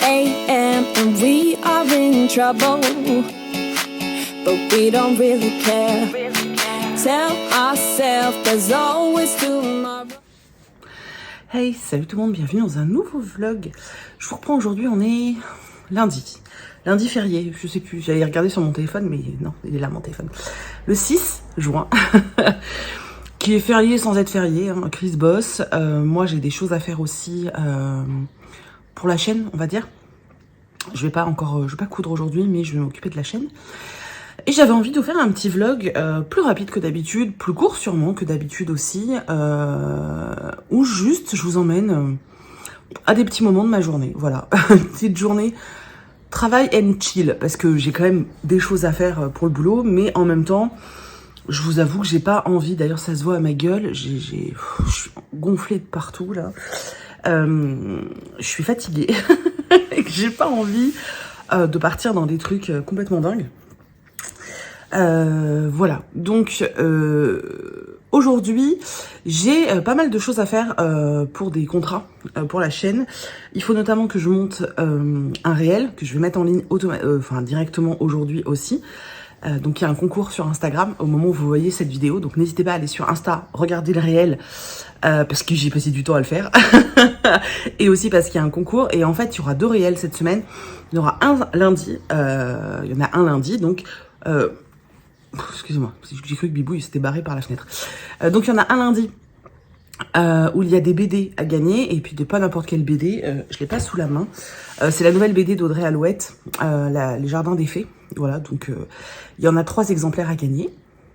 a.m. and we are in trouble, but we don't really care. Tell ourselves there's always tomorrow. Hey, salut tout le monde, bienvenue dans un nouveau vlog. Je vous reprends aujourd'hui, on est lundi férié, je sais plus, j'allais regarder sur mon téléphone, mais non, il est là mon téléphone. Le 6 juin, qui est férié sans être férié, hein, Chris bosse. Moi j'ai des choses à faire aussi pour la chaîne, on va dire. Je vais pas coudre aujourd'hui, mais je vais m'occuper de la chaîne. Et j'avais envie de vous faire un petit vlog plus rapide que d'habitude, plus court sûrement que d'habitude aussi, où juste je vous emmène à des petits moments de ma journée. Voilà, une petite journée travail and chill, parce que j'ai quand même des choses à faire pour le boulot, mais en même temps, je vous avoue que j'ai pas envie, d'ailleurs ça se voit à ma gueule, je suis gonflée de partout là, je suis fatiguée, et que j'ai pas envie de partir dans des trucs complètement dingues. Voilà, donc aujourd'hui j'ai pas mal de choses à faire pour des contrats pour la chaîne. Il faut notamment que je monte un réel que je vais mettre en ligne directement aujourd'hui aussi. Donc il y a un concours sur Instagram au moment où vous voyez cette vidéo, donc n'hésitez pas à aller sur Insta, regarder le réel parce que j'ai passé du temps à le faire et aussi parce qu'il y a un concours. Et en fait il y aura 2 réels cette semaine. Il y aura un lundi, il y en a un lundi, donc excusez-moi, j'ai cru que Bibou il s'était barré par la fenêtre. Donc il y en a un lundi où il y a des BD à gagner, et puis de pas n'importe quelle BD, je l'ai pas sous la main. C'est la nouvelle BD d'Audrey Alouette, Les Jardins des Fées. Voilà, donc il y en a 3 exemplaires à gagner.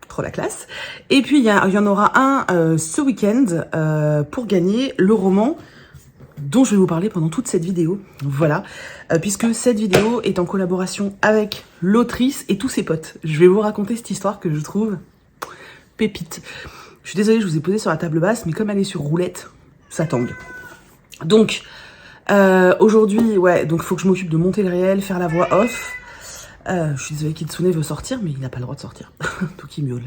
Trop la classe. Et puis il y en aura un ce week-end pour gagner le roman dont je vais vous parler pendant toute cette vidéo. Voilà, puisque cette vidéo est en collaboration avec l'autrice et tous ses potes. Je vais vous raconter cette histoire que je trouve pépite. Je suis désolée, je vous ai posé sur la table basse, mais comme elle est sur roulette, ça tangue. Donc, aujourd'hui, ouais, donc il faut que je m'occupe de monter le réel, faire la voix off. Je suis désolée, Kitsune veut sortir, mais il n'a pas le droit de sortir. Tout qui miaule.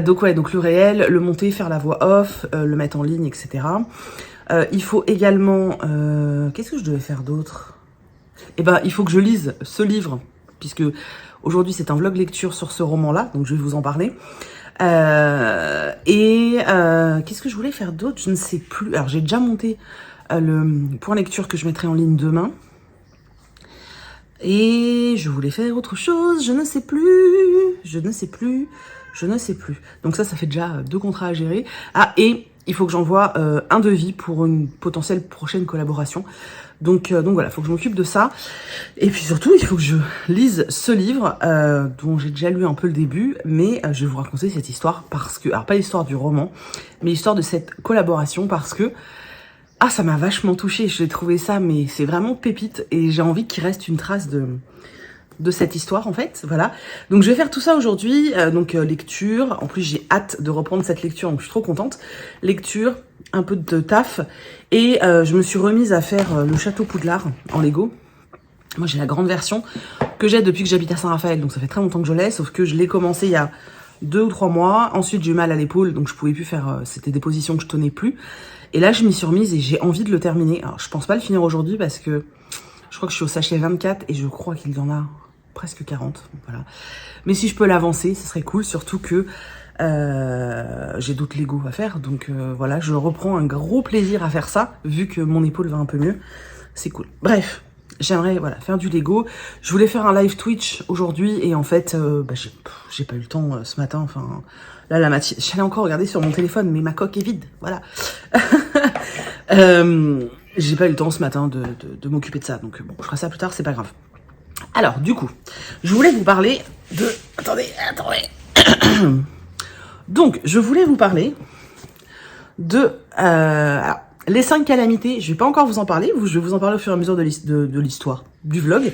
Donc ouais, donc le réel, le monter, faire la voix off, le mettre en ligne, etc. Il faut également... qu'est-ce que je devais faire d'autre? Eh ben, il faut que je lise ce livre, puisque aujourd'hui c'est un vlog lecture sur ce roman-là, donc je vais vous en parler. Qu'est-ce que je voulais faire d'autre? Je ne sais plus. Alors j'ai déjà monté le point lecture que je mettrai en ligne demain. Et je voulais faire autre chose, je ne sais plus. Donc ça fait déjà 2 contrats à gérer. Ah, et il faut que j'envoie un devis pour une potentielle prochaine collaboration. Donc voilà, il faut que je m'occupe de ça. Et puis surtout, il faut que je lise ce livre, dont j'ai déjà lu un peu le début, mais je vais vous raconter cette histoire parce que... Alors pas l'histoire du roman, mais l'histoire de cette collaboration, parce que... Ah, ça m'a vachement touchée, j'ai trouvé ça, mais c'est vraiment pépite, et j'ai envie qu'il reste une trace de cette histoire, en fait, voilà. Donc je vais faire tout ça aujourd'hui, lecture, en plus j'ai hâte de reprendre cette lecture, donc je suis trop contente. Lecture, un peu de taf, et je me suis remise à faire le château Poudlard en Lego. Moi j'ai la grande version que j'ai depuis que j'habite à Saint-Raphaël, donc ça fait très longtemps que je l'ai, sauf que je l'ai commencé il y a 2 ou 3 mois, ensuite j'ai eu mal à l'épaule, donc je pouvais plus faire, c'était des positions que je tenais plus. Et là, je m'y suis remise et j'ai envie de le terminer. Alors, je pense pas le finir aujourd'hui parce que je crois que je suis au sachet 24 et je crois qu'il y en a presque 40. Voilà. Mais si je peux l'avancer, ce serait cool. Surtout que j'ai d'autres Lego à faire. Donc voilà, je reprends un gros plaisir à faire ça, vu que mon épaule va un peu mieux. C'est cool. Bref, j'aimerais faire du Lego. Je voulais faire un live Twitch aujourd'hui et en fait, j'ai pas eu le temps ce matin. Enfin... Là, la matinée, j'allais encore regarder sur mon téléphone, mais ma coque est vide, voilà. J'ai pas eu le temps ce matin de m'occuper de ça, donc bon, je ferai ça plus tard, c'est pas grave. Alors, du coup, je voulais vous parler de... Attendez. Donc, je voulais vous parler de... Alors, les 5 calamités, je vais pas encore vous en parler, je vais vous en parler au fur et à mesure de l'histoire du vlog.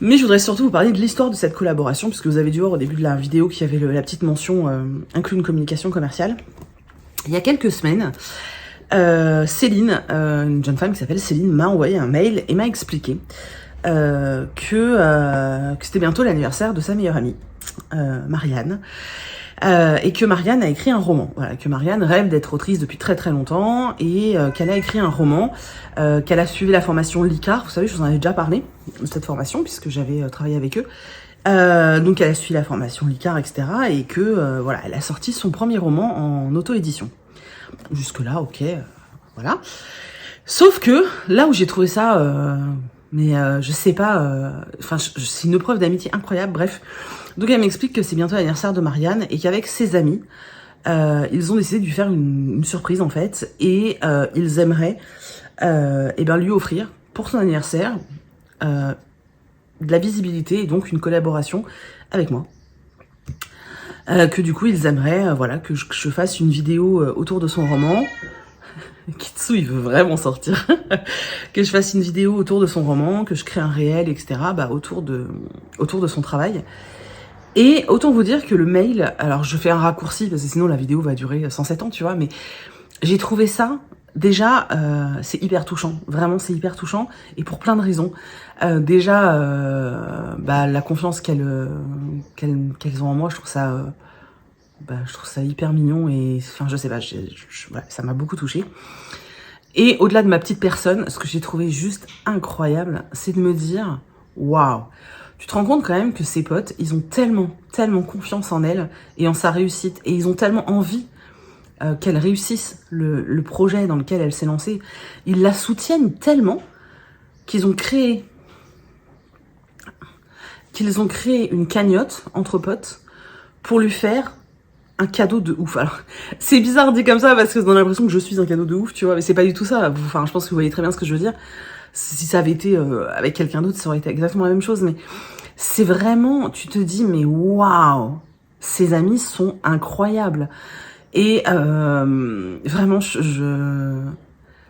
Mais je voudrais surtout vous parler de l'histoire de cette collaboration, puisque vous avez dû voir au début de la vidéo qu'il y avait la petite mention inclut une communication commerciale. Il y a quelques semaines, Céline, une jeune femme qui s'appelle Céline, m'a envoyé un mail et m'a expliqué que c'était bientôt l'anniversaire de sa meilleure amie, Marianne. et que Marianne a écrit un roman. Voilà, que Marianne rêve d'être autrice depuis très très longtemps et qu'elle a écrit un roman, qu'elle a suivi la formation Licard. Vous savez, je vous en avais déjà parlé de cette formation puisque j'avais travaillé avec eux. Donc elle a suivi la formation Licard, etc. Et que voilà, elle a sorti son premier roman en auto-édition. Jusque là, ok, voilà. Sauf que là où j'ai trouvé ça, je sais pas, enfin c'est une preuve d'amitié incroyable. Bref, donc elle m'explique que c'est bientôt l'anniversaire de Marianne et qu'avec ses amis, ils ont décidé de lui faire une surprise en fait, et ils aimeraient lui offrir pour son anniversaire de la visibilité et donc une collaboration avec moi. Que du coup ils aimeraient voilà, que je fasse une vidéo autour de son roman. Kitsu il veut vraiment sortir. Que je fasse une vidéo autour de son roman, que je crée un réel, etc. Autour de son travail. Et autant vous dire que le mail, alors je fais un raccourci parce que sinon la vidéo va durer 107 ans, tu vois, mais j'ai trouvé ça, déjà, c'est hyper touchant, vraiment c'est hyper touchant, et pour plein de raisons. Déjà, la confiance qu'elles ont en moi, je trouve ça hyper mignon, et enfin je sais pas, voilà, ça m'a beaucoup touchée. Et au-delà de ma petite personne, ce que j'ai trouvé juste incroyable, c'est de me dire, waouh, tu te rends compte quand même que ses potes, ils ont tellement confiance en elle et en sa réussite, et ils ont tellement envie qu'elle réussisse le projet dans lequel elle s'est lancée. Ils la soutiennent tellement qu'ils ont créé une cagnotte entre potes pour lui faire un cadeau de ouf. Alors, c'est bizarre dit comme ça parce que on a l'impression que je suis un cadeau de ouf, tu vois, mais c'est pas du tout ça. Enfin, je pense que vous voyez très bien ce que je veux dire. Si ça avait été avec quelqu'un d'autre, ça aurait été exactement la même chose, mais c'est vraiment, tu te dis, mais waouh, ces amis sont incroyables. Et vraiment,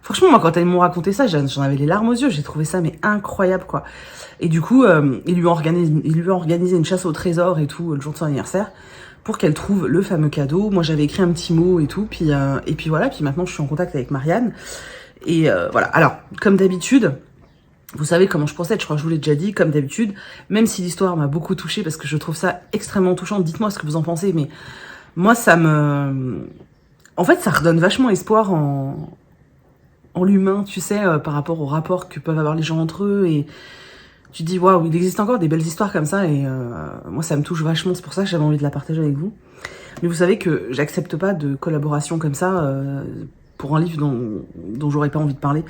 franchement, moi, quand elles m'ont raconté ça, j'en avais les larmes aux yeux. J'ai trouvé ça mais incroyable, quoi. Et du coup, ils lui ont organisé une chasse au trésor et tout le jour de son anniversaire pour qu'elle trouve le fameux cadeau. Moi, j'avais écrit un petit mot et tout, puis voilà. Puis maintenant, je suis en contact avec Marianne. Et voilà. Alors, comme d'habitude, vous savez comment je procède, je crois que je vous l'ai déjà dit, comme d'habitude, même si l'histoire m'a beaucoup touchée parce que je trouve ça extrêmement touchant, dites-moi ce que vous en pensez, mais moi, en fait, ça redonne vachement espoir en l'humain, tu sais, par rapport au rapport que peuvent avoir les gens entre eux, et tu te dis, waouh, il existe encore des belles histoires comme ça, et moi, ça me touche vachement, c'est pour ça que j'avais envie de la partager avec vous. Mais vous savez que j'accepte pas de collaboration comme ça, pour un livre dont j'aurais pas envie de parler.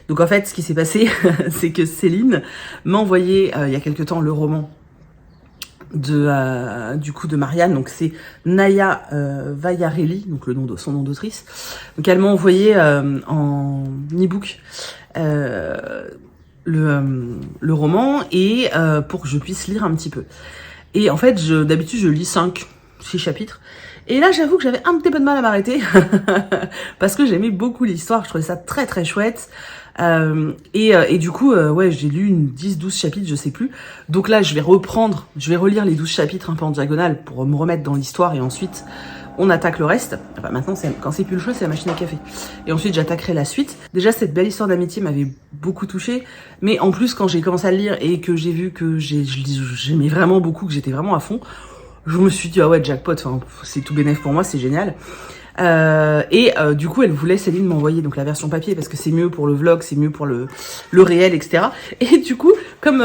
Donc en fait, ce qui s'est passé, c'est que Céline m'a envoyé il y a quelque temps le roman du coup de Marianne, donc c'est Naya Vaiarelli, donc son nom d'autrice. Donc elle m'a envoyé en e-book le roman, et pour que je puisse lire un petit peu. Et en fait, d'habitude je lis 6 chapitres. Et là, j'avoue que j'avais un petit peu de mal à m'arrêter parce que j'aimais beaucoup l'histoire, je trouvais ça très très chouette. Et du coup, ouais, j'ai lu 10-12 chapitres, je sais plus. Donc là, je vais relire les 12 chapitres un peu en diagonale pour me remettre dans l'histoire, et ensuite, on attaque le reste. Enfin, maintenant, quand c'est plus le choix, c'est la machine à café. Et ensuite, j'attaquerai la suite. Déjà, cette belle histoire d'amitié m'avait beaucoup touchée. Mais en plus, quand j'ai commencé à le lire et que j'ai vu que j'aimais vraiment beaucoup, que j'étais vraiment à fond, je me suis dit, ah ouais, jackpot, enfin, c'est tout bénef pour moi, c'est génial. Du coup, Céline m'envoyer donc la version papier parce que c'est mieux pour le vlog, c'est mieux pour le réel, etc. Et du coup, comme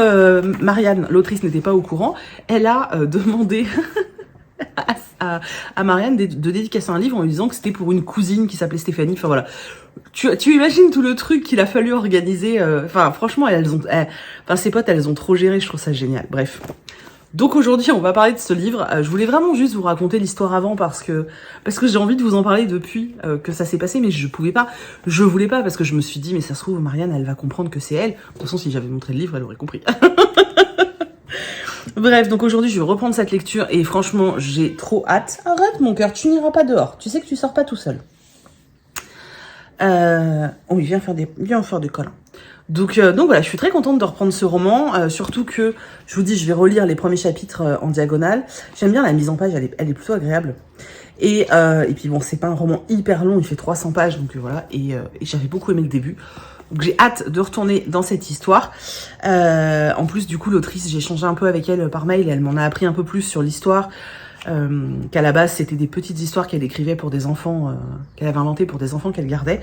Marianne, l'autrice, n'était pas au courant, elle a demandé à Marianne de dédicacer un livre en lui disant que c'était pour une cousine qui s'appelait Stéphanie. Enfin voilà, tu imagines tout le truc qu'il a fallu organiser. Enfin franchement, ses potes, elles ont trop géré. Je trouve ça génial. Bref. Donc aujourd'hui, on va parler de ce livre. Je voulais vraiment juste vous raconter l'histoire avant parce que j'ai envie de vous en parler depuis que ça s'est passé, mais je voulais pas parce que je me suis dit, mais ça se trouve, Marianne, elle va comprendre que c'est elle. De toute façon, si j'avais montré le livre, elle aurait compris. Bref, donc aujourd'hui, je vais reprendre cette lecture et franchement, j'ai trop hâte. Arrête mon cœur, tu n'iras pas dehors. Tu sais que tu sors pas tout seul. Oui, viens faire des câlins. Donc voilà, je suis très contente de reprendre ce roman, surtout que, je vous dis, je vais relire les premiers chapitres en diagonale. J'aime bien la mise en page, elle est plutôt agréable. Et puis bon, c'est pas un roman hyper long, il fait 300 pages, donc voilà, et j'avais beaucoup aimé le début. Donc j'ai hâte de retourner dans cette histoire. En plus, du coup, l'autrice, j'ai échangé un peu avec elle par mail, et elle m'en a appris un peu plus sur l'histoire. qu'à la base c'était des petites histoires qu'elle écrivait pour des enfants, qu'elle avait inventées pour des enfants qu'elle gardait,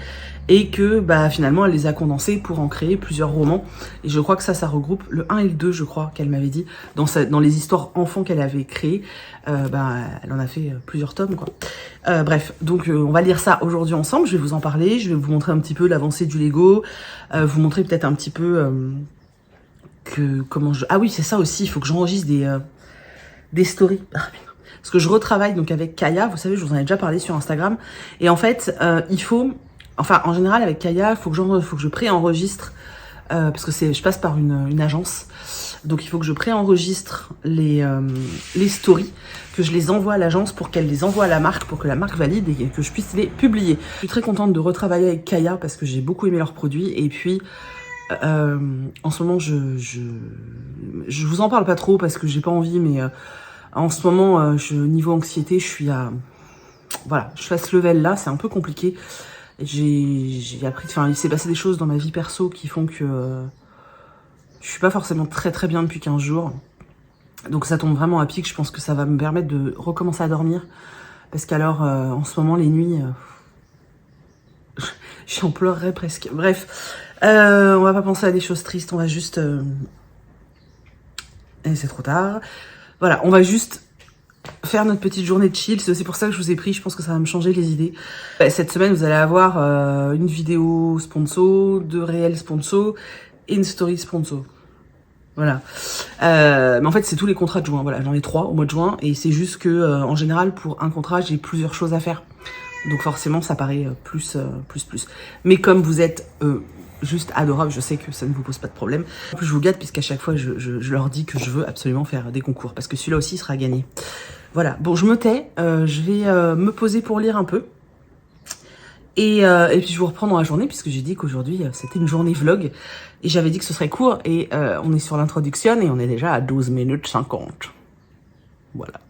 et que finalement elle les a condensées pour en créer plusieurs romans. Et je crois que ça regroupe le 1 et le 2, je crois, qu'elle m'avait dit, dans les histoires enfants qu'elle avait créées. Elle en a fait plusieurs tomes, quoi. Bref, donc on va lire ça aujourd'hui ensemble, je vais vous en parler, je vais vous montrer un petit peu l'avancée du Lego, vous montrer peut-être un petit peu comment je... Ah oui, c'est ça aussi, il faut que j'enregistre des stories. Parce que je retravaille donc avec Kaya, vous savez, je vous en ai déjà parlé sur Instagram. Et en fait, il faut... Enfin, en général, avec Kaya, il faut que je préenregistre, parce que je passe par une agence. Donc, il faut que je préenregistre les stories, que je les envoie à l'agence pour qu'elle les envoie à la marque, pour que la marque valide et que je puisse les publier. Je suis très contente de retravailler avec Kaya parce que j'ai beaucoup aimé leurs produits. Et puis... en ce moment, je vous en parle pas trop parce que j'ai pas envie, mais en ce moment, niveau anxiété, je suis à... Voilà, je fais ce level là, c'est un peu compliqué. J'ai appris... Enfin, il s'est passé des choses dans ma vie perso qui font que je suis pas forcément très bien depuis 15 jours. Donc ça tombe vraiment à pic, je pense que ça va me permettre de recommencer à dormir. Parce qu'alors, en ce moment, les nuits... j'en pleurerais presque. Bref... on va pas penser à des choses tristes, on va juste... Et c'est trop tard. Voilà, on va juste faire notre petite journée de chill. C'est aussi pour ça que je vous ai pris, je pense que ça va me changer les idées. Cette semaine, vous allez avoir une vidéo sponsor, 2 réels sponsors et une story sponsor. Voilà. Mais en fait, c'est tous les contrats de juin. Voilà, j'en ai 3 au mois de juin. Et c'est juste que, en général, pour un contrat, j'ai plusieurs choses à faire. Donc forcément, ça paraît plus. Mais comme vous êtes... juste adorable, je sais que ça ne vous pose pas de problème. En plus, je vous gâte puisqu'à chaque fois, je leur dis que je veux absolument faire des concours parce que celui-là aussi sera gagné. Voilà, bon, je me tais, je vais me poser pour lire un peu. Et puis, je vous reprends dans la journée puisque j'ai dit qu'aujourd'hui, c'était une journée vlog. Et j'avais dit que ce serait court et on est sur l'introduction et on est déjà à 12 minutes 50. Voilà.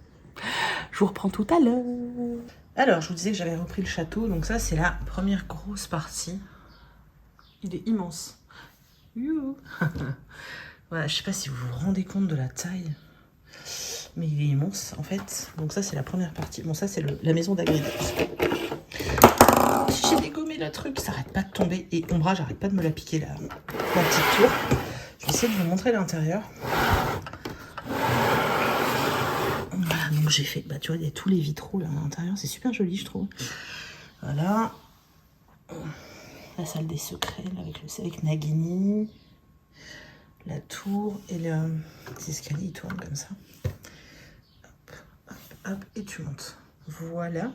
Je vous reprends tout à l'heure. Alors, je vous disais que j'avais repris le château. Donc ça, c'est la première grosse partie. Il est immense. Voilà, je sais pas si vous vous rendez compte de la taille, mais il est immense en fait. Donc ça c'est la première partie. Bon ça c'est la maison d'Agrid. J'ai dégommé le truc, ça arrête pas de tomber. Et Ombra, j'arrête pas de me la piquer la petite tour. Je vais essayer de vous montrer l'intérieur. Voilà, donc j'ai fait, tu vois, il y a tous les vitraux là à l'intérieur. C'est super joli je trouve. Voilà. La salle des secrets là, avec Nagini, la tour et les escaliers ils tournent comme ça. Hop, hop, hop, et tu montes. Voilà.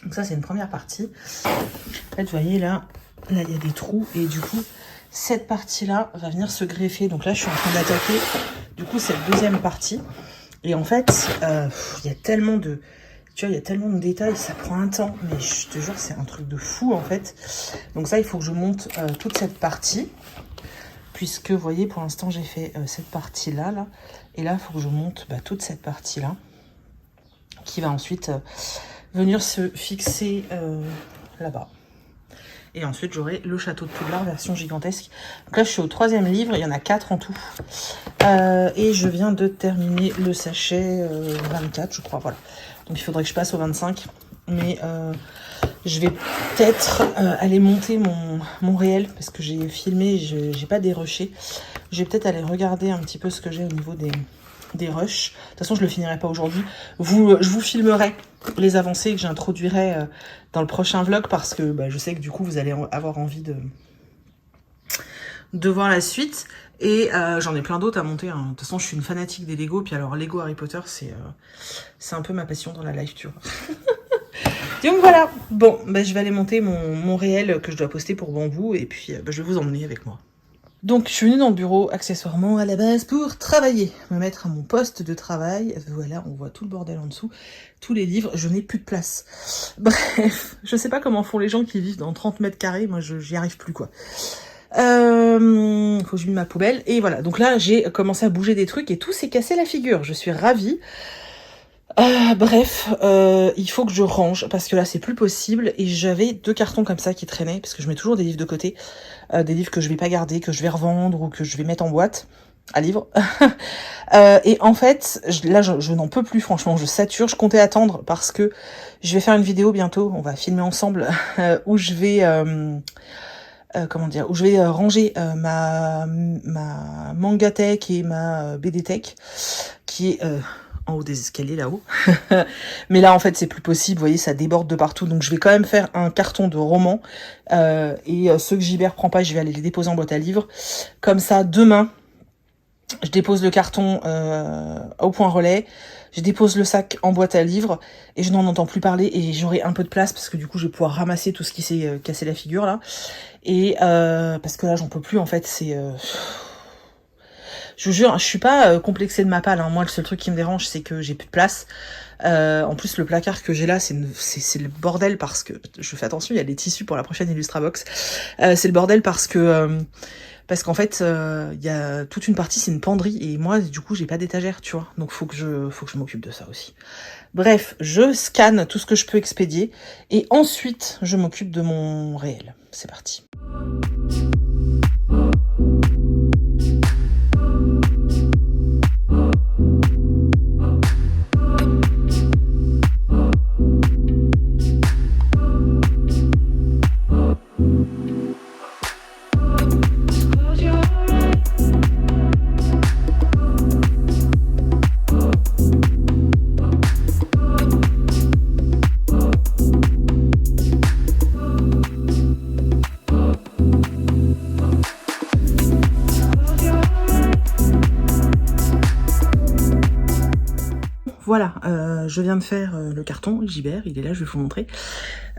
Donc ça c'est une première partie. En fait vous voyez là il y a des trous et du coup cette partie là va venir se greffer. Donc là je suis en train d'attaquer du coup cette deuxième partie. Et en fait il y a tellement de... Tu vois, il y a tellement de détails, ça prend un temps, mais je te jure, c'est un truc de fou, en fait. Donc ça, il faut que je monte toute cette partie, puisque, vous voyez, pour l'instant, j'ai fait cette partie-là, là. Et là, il faut que je monte toute cette partie-là, qui va ensuite venir se fixer là-bas. Et ensuite, j'aurai le château de Poudlard, version gigantesque. Donc là, je suis au 3e livre, il y en a 4 en tout. Et je viens de terminer le sachet 24, je crois, voilà. Donc il faudrait que je passe au 25. Mais je vais peut-être aller monter mon réel, parce que j'ai filmé, j'ai pas dérushé. Je vais peut-être aller regarder un petit peu ce que j'ai au niveau des rushs. De toute façon, je le finirai pas aujourd'hui. Je vous filmerai les avancées que j'introduirai dans le prochain vlog, parce que je sais que du coup, vous allez avoir envie de voir la suite. Et j'en ai plein d'autres à monter. Hein. De toute façon, je suis une fanatique des Lego. Puis alors, Lego Harry Potter, c'est un peu ma passion dans la life, tu vois. Donc voilà. Bon, je vais aller monter mon réel que je dois poster pour Bambou. Et puis, je vais vous emmener avec moi. Donc, je suis venue dans le bureau, accessoirement, à la base, pour travailler. Me mettre à mon poste de travail. Voilà, on voit tout le bordel en dessous. Tous les livres, je n'ai plus de place. Bref, je sais pas comment font les gens qui vivent dans 30 mètres carrés. Moi, j'y arrive plus, quoi. Faut que je mette ma poubelle. Et voilà, donc là, j'ai commencé à bouger des trucs et tout s'est cassé la figure. Je suis ravie. Bref, il faut que je range parce que là, c'est plus possible. Et j'avais 2 cartons comme ça qui traînaient parce que je mets toujours des livres de côté. Des livres que je vais pas garder, que je vais revendre ou que je vais mettre en boîte. à livres. Et en fait, là, je n'en peux plus, franchement, je sature. Je comptais attendre parce que je vais faire une vidéo bientôt, on va filmer ensemble, où je vais... comment dire, où je vais ranger ma Mangatech et ma BDtech, qui est en haut des escaliers là-haut. Mais là, en fait, c'est plus possible, vous voyez, ça déborde de partout. Donc, je vais quand même faire un carton de romans. Et ceux que Gibert prend pas, je vais aller les déposer en boîte à livres. Comme ça, demain, je dépose le carton au point relais, je dépose le sac en boîte à livres et je n'en entends plus parler et j'aurai un peu de place parce que du coup je vais pouvoir ramasser tout ce qui s'est cassé la figure là. Et parce que là j'en peux plus en fait, c'est... Je vous jure, je suis pas complexée de ma palle, hein. Moi le seul truc qui me dérange c'est que j'ai plus de place. En plus le placard que j'ai là c'est le bordel parce que... Je fais attention, il y a des tissus pour la prochaine Illustrabox. C'est le bordel parce qu'en fait, il y a toute une partie, c'est une penderie, et moi, du coup, j'ai pas d'étagère, tu vois. Donc, faut que je m'occupe de ça aussi. Bref, je scanne tout ce que je peux expédier, et ensuite, je m'occupe de mon réel. C'est parti. Voilà, je viens de faire le carton, Gibert, il est là, je vais vous montrer.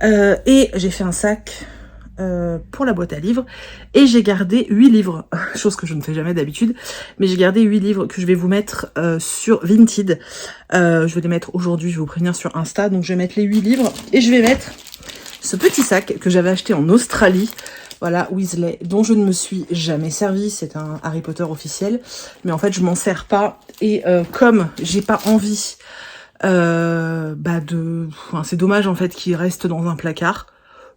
Et j'ai fait un sac pour la boîte à livres, et j'ai gardé 8 livres, chose que je ne fais jamais d'habitude, mais j'ai gardé 8 livres que je vais vous mettre sur Vinted. Je vais les mettre aujourd'hui, je vais vous prévenir sur Insta, donc je vais mettre les 8 livres, et je vais mettre ce petit sac que j'avais acheté en Australie. Voilà, Weasley, dont je ne me suis jamais servi, c'est un Harry Potter officiel, mais en fait je m'en sers pas, et comme j'ai pas envie c'est dommage en fait qu'il reste dans un placard,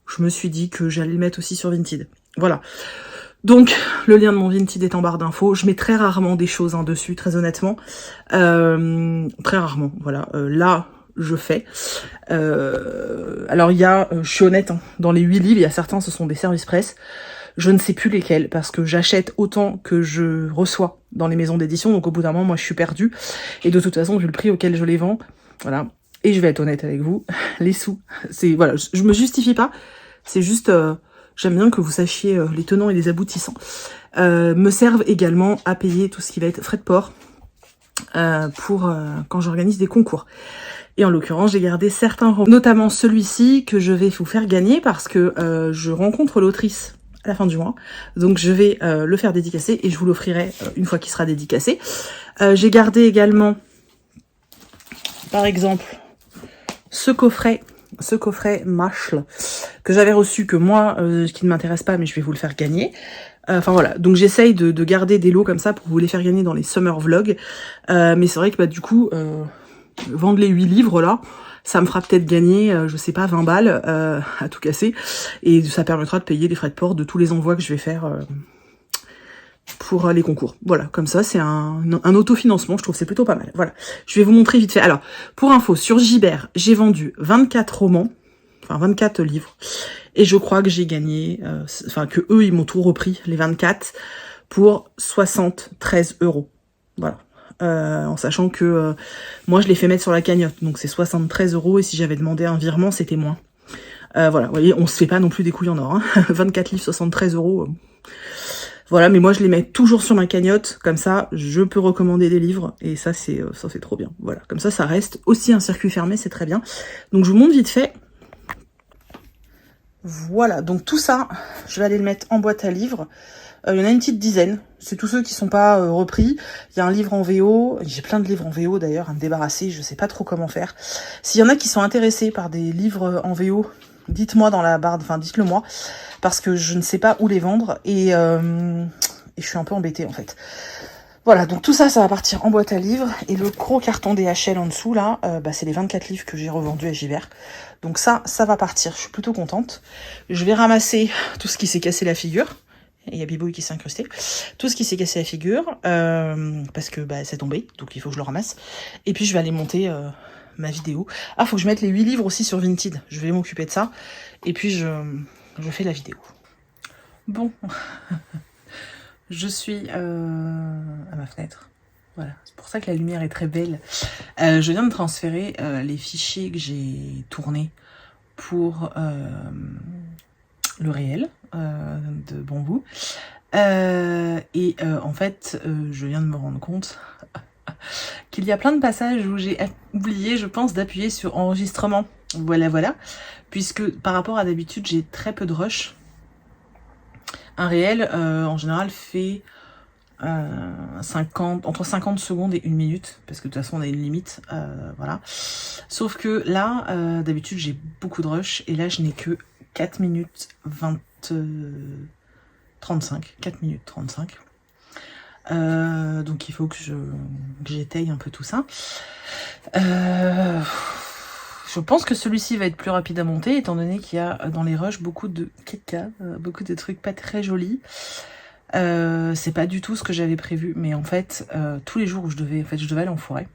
je me suis dit que j'allais le mettre aussi sur Vinted. Voilà, donc le lien de mon Vinted est en barre d'infos, je mets très rarement des choses dessus, très honnêtement, très rarement, voilà, là... je fais. Alors il y a, je suis honnête, hein, dans les 8 livres, il y a certains, ce sont des services presse. Je ne sais plus lesquels, parce que j'achète autant que je reçois dans les maisons d'édition, donc au bout d'un moment, moi je suis perdue. Et de toute façon, vu le prix auquel je les vends, voilà. Et je vais être honnête avec vous, les sous, c'est, voilà, je me justifie pas, c'est juste, j'aime bien que vous sachiez les tenants et les aboutissants. Me servent également à payer tout ce qui va être frais de port, pour quand j'organise des concours. Et en l'occurrence, j'ai gardé certains romans, notamment celui-ci que je vais vous faire gagner parce que je rencontre l'autrice à la fin du mois. Donc je vais le faire dédicacer et je vous l'offrirai une fois qu'il sera dédicacé. J'ai gardé également, par exemple, ce coffret Mashle que j'avais reçu, que moi, qui ne m'intéresse pas, mais je vais vous le faire gagner. Enfin voilà, donc j'essaye de garder des lots comme ça pour vous les faire gagner dans les summer vlogs. Mais c'est vrai que du coup... vendre les 8 livres là, ça me fera peut-être gagner, je sais pas, 20 balles à tout casser, et ça permettra de payer les frais de port de tous les envois que je vais faire pour les concours. Voilà, comme ça c'est un autofinancement, je trouve c'est plutôt pas mal. Voilà, je vais vous montrer vite fait. Alors, pour info, sur Gibert, j'ai vendu 24 romans, enfin 24 livres, et je crois que j'ai gagné, que eux ils m'ont tout repris, les 24, pour 73 €. Voilà. En sachant que moi je l'ai fait mettre sur la cagnotte, donc c'est 73 €, et si j'avais demandé un virement c'était moins. Voilà, vous voyez, on se fait pas non plus des couilles en or, hein. 24 livres, 73 €. Voilà, mais moi je les mets toujours sur ma cagnotte, comme ça je peux recommander des livres, et ça c'est trop bien. Voilà, comme ça reste aussi un circuit fermé, c'est très bien. Donc je vous montre vite fait. Voilà, donc tout ça, je vais aller le mettre en boîte à livres. Il y en a une petite dizaine, c'est tous ceux qui sont pas repris. Il y a un livre en VO, j'ai plein de livres en VO d'ailleurs, à me débarrasser, je sais pas trop comment faire. S'il y en a qui sont intéressés par des livres en VO, dites-moi dans la barre, enfin dites-le moi, parce que je ne sais pas où les vendre, et je suis un peu embêtée en fait. Voilà, donc tout ça, ça va partir en boîte à livres, et le gros carton DHL en dessous là, c'est les 24 livres que j'ai revendus à Gibert. Donc ça va partir, je suis plutôt contente. Je vais ramasser tout ce qui s'est cassé la figure. et il y a Bibouille qui s'est incrusté. Tout ce qui s'est cassé la figure, parce que bah, c'est tombé, donc il faut que je le ramasse. Et puis je vais aller monter ma vidéo. Ah, faut que je mette les 8 livres aussi sur Vinted, je vais m'occuper de ça. Et puis je fais la vidéo. Bon, je suis à ma fenêtre. Voilà, c'est pour ça que la lumière est très belle. Je viens de transférer les fichiers que j'ai tournés pour le réel de Bambou. En fait, je viens de me rendre compte qu'il y a plein de passages où j'ai oublié, je pense, d'appuyer sur enregistrement. Voilà, voilà. Puisque par rapport à d'habitude, j'ai très peu de rush. Un réel, en général, fait entre 50 secondes et 1 minute, parce que de toute façon on a une limite, voilà. Sauf que là, d'habitude j'ai beaucoup de rush, et là je n'ai que 4 minutes 35, 4 minutes 35. Donc il faut que j'étaye un peu tout ça. Je pense que celui-ci va être plus rapide à monter, étant donné qu'il y a dans les rushs beaucoup de caca, beaucoup de trucs pas très jolis. C'est pas du tout ce que j'avais prévu, mais en fait tous les jours où je devais aller en forêt,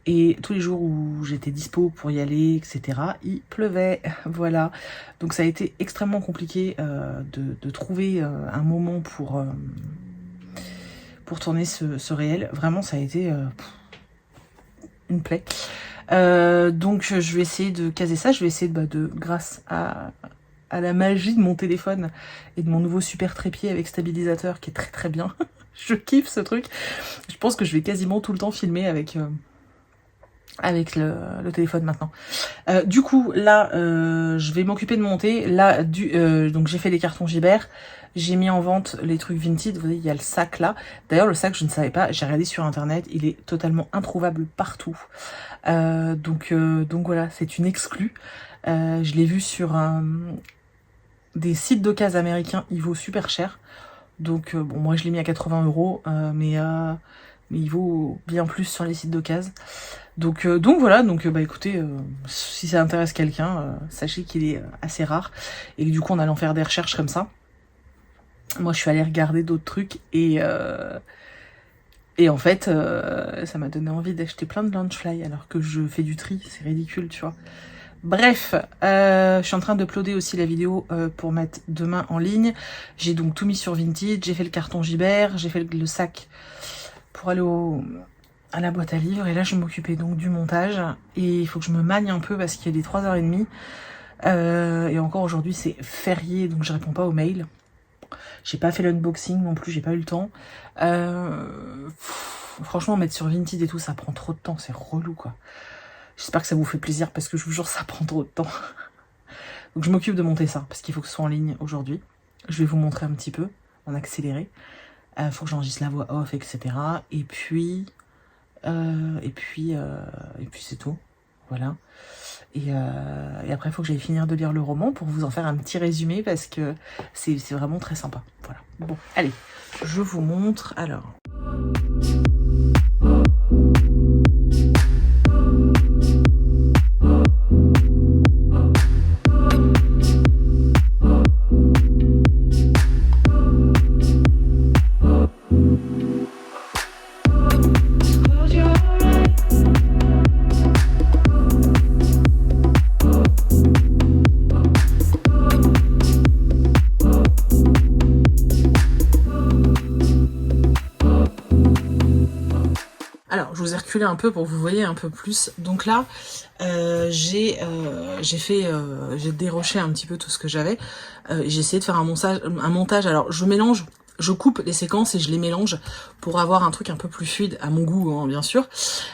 et tous les jours où j'étais dispo pour y aller, etc., il pleuvait, voilà. Donc ça a été extrêmement compliqué de trouver un moment pour tourner ce réel. Vraiment, ça a été une plaie. Donc je vais essayer de caser ça, je vais essayer grâce à la magie de mon téléphone et de mon nouveau super trépied avec stabilisateur qui est très très bien. Je kiffe ce truc. Je pense que je vais quasiment tout le temps filmer avec le téléphone maintenant. Du coup, là, je vais m'occuper de monter. Là, donc j'ai fait les cartons Gibert. J'ai mis en vente les trucs Vinted. Vous voyez, il y a le sac là. D'ailleurs, le sac, je ne savais pas. J'ai regardé sur internet. Il est totalement introuvable partout. Donc voilà, c'est une exclue. Je l'ai vu sur des sites d'occasion américains. Il vaut super cher. Donc bon, moi je l'ai mis à 80 €, mais il vaut bien plus sur les sites d'occasion. Donc voilà, bah écoutez, si ça intéresse quelqu'un, sachez qu'il est assez rare. Et du coup, en allant faire des recherches comme ça, moi je suis allée regarder d'autres trucs et en fait, ça m'a donné envie d'acheter plein de Loungefly alors que je fais du tri, c'est ridicule, tu vois. Bref, je suis en train d'uploader aussi la vidéo pour mettre demain en ligne. J'ai donc tout mis sur Vinted, j'ai fait le carton Gibert, j'ai fait le sac pour aller à la boîte à livres. Et là, je vais m'occuper donc du montage. Et il faut que je me magne un peu parce qu'il y a des 3h30. Et encore aujourd'hui, c'est férié, donc je réponds pas aux mails. J'ai pas fait l'unboxing non plus, j'ai pas eu le temps. Franchement, mettre sur Vinted et tout, ça prend trop de temps, c'est relou quoi. J'espère que ça vous fait plaisir parce que je vous jure, ça prend trop de temps. Donc je m'occupe de monter ça parce qu'il faut que ce soit en ligne aujourd'hui. Je vais vous montrer un petit peu en accéléré. Faut que j'enregistre la voix off, etc. Et puis c'est tout. Voilà. Et après, il faut que j'aille finir de lire le roman pour vous en faire un petit résumé parce que c'est vraiment très sympa. Voilà. Bon, allez, je vous montre alors. Alors, je vous ai reculé un peu pour que vous voyez un peu plus. Donc là, j'ai déroché un petit peu tout ce que j'avais. J'ai essayé de faire un montage. Alors, je coupe les séquences et je les mélange pour avoir un truc un peu plus fluide à mon goût, hein, bien sûr.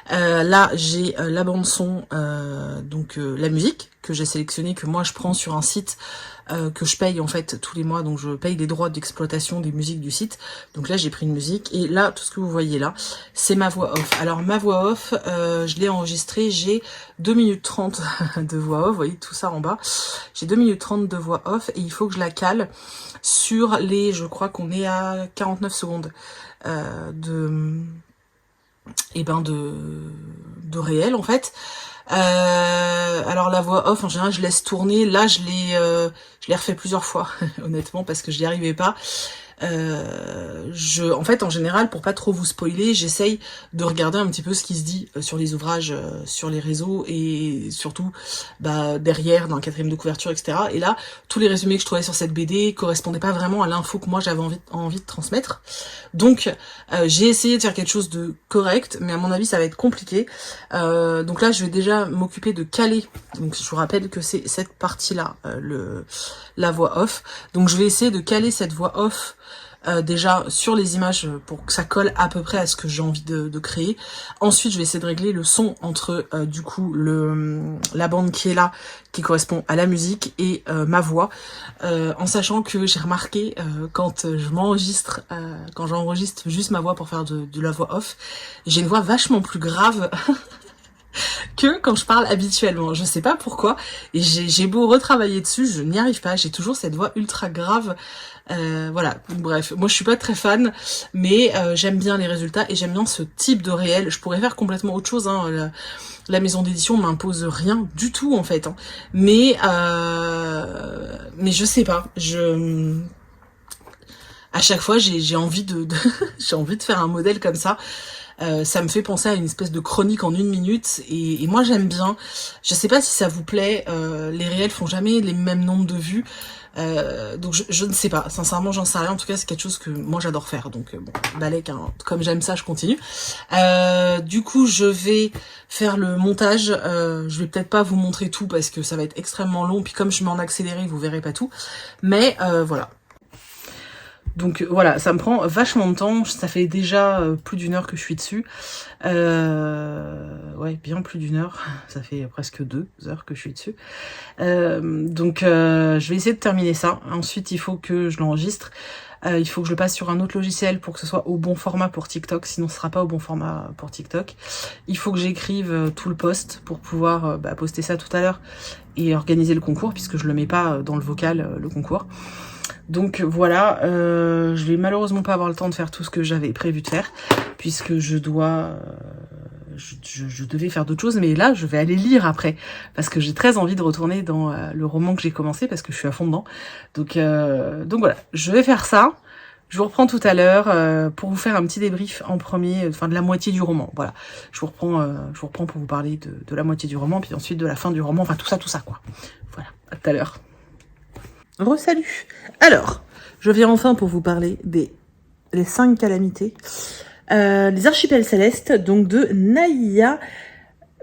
Là, j'ai la bande son, la musique que j'ai sélectionnée, que moi je prends sur un site que je paye en fait tous les mois, donc je paye les droits d'exploitation des musiques du site. Donc là j'ai pris une musique et là tout ce que vous voyez là c'est ma voix off. Alors ma voix off, je l'ai enregistrée, j'ai 2 minutes 30 de voix off, vous voyez tout ça en bas, j'ai 2 minutes 30 de voix off et il faut que je la cale sur les, je crois qu'on est à 49 secondes de réel en fait. Alors la voix off en général je laisse tourner. Là je l'ai refait plusieurs fois honnêtement parce que je n'y arrivais pas. En fait, en général, pour pas trop vous spoiler, j'essaye de regarder un petit peu ce qui se dit sur les ouvrages, sur les réseaux et surtout derrière dans le 4e de couverture, etc. Et là, tous les résumés que je trouvais sur cette BD correspondaient pas vraiment à l'info que moi j'avais envie de transmettre. Donc, j'ai essayé de faire quelque chose de correct, mais à mon avis, ça va être compliqué. Donc là, je vais déjà m'occuper de caler. Donc, je vous rappelle que c'est cette partie-là, la voix off. Donc, je vais essayer de caler cette voix off déjà sur les images pour que ça colle à peu près à ce que j'ai envie de créer. Ensuite, je vais essayer de régler le son entre du coup la bande qui est là, qui correspond à la musique et ma voix, en sachant que j'ai remarqué quand j'enregistre juste ma voix pour faire de la voix off, j'ai une voix vachement plus grave que quand je parle habituellement. Je sais pas pourquoi. Et j'ai beau retravailler dessus, je n'y arrive pas. J'ai toujours cette voix ultra grave. Voilà. Bref, moi je suis pas très fan, mais j'aime bien les résultats et j'aime bien ce type de réel. Je pourrais faire complètement autre chose. Hein. La maison d'édition m'impose rien du tout en fait. Hein. Mais je sais pas. À chaque fois, j'ai envie j'ai envie de faire un modèle comme ça. Ça me fait penser à une espèce de chronique en 1 minute et moi j'aime bien. Je sais pas si ça vous plaît, les réels font jamais les mêmes nombres de vues, donc je ne sais pas, sincèrement j'en sais rien. En tout cas c'est quelque chose que moi j'adore faire, donc bon, balèque, hein, comme j'aime ça je continue. Du coup je vais faire le montage, je vais peut-être pas vous montrer tout parce que ça va être extrêmement long, puis comme je mets en accéléré vous verrez pas tout, mais voilà. Donc voilà, ça me prend vachement de temps, ça fait déjà plus d'1 heure que je suis dessus. Ouais, bien plus d'1 heure, ça fait presque 2 heures que je suis dessus. Donc je vais essayer de terminer ça. Ensuite, il faut que je l'enregistre. Il faut que je le passe sur un autre logiciel pour que ce soit au bon format pour TikTok, sinon ce sera pas au bon format pour TikTok. Il faut que j'écrive tout le post pour pouvoir poster ça tout à l'heure et organiser le concours, puisque je le mets pas dans le vocal, le concours. Donc voilà, je vais malheureusement pas avoir le temps de faire tout ce que j'avais prévu de faire, puisque je devais faire d'autres choses, mais là je vais aller lire après, parce que j'ai très envie de retourner dans le roman que j'ai commencé, parce que je suis à fond dedans. Donc voilà, je vais faire ça. Je vous reprends tout à l'heure pour vous faire un petit débrief en premier, enfin de la moitié du roman. Voilà, je vous reprends pour vous parler de la moitié du roman, puis ensuite de la fin du roman, enfin tout ça quoi. Voilà, à tout à l'heure. Re-salut. Alors, je viens enfin pour vous parler les 5 calamités. Les archipels célestes, donc de Naïa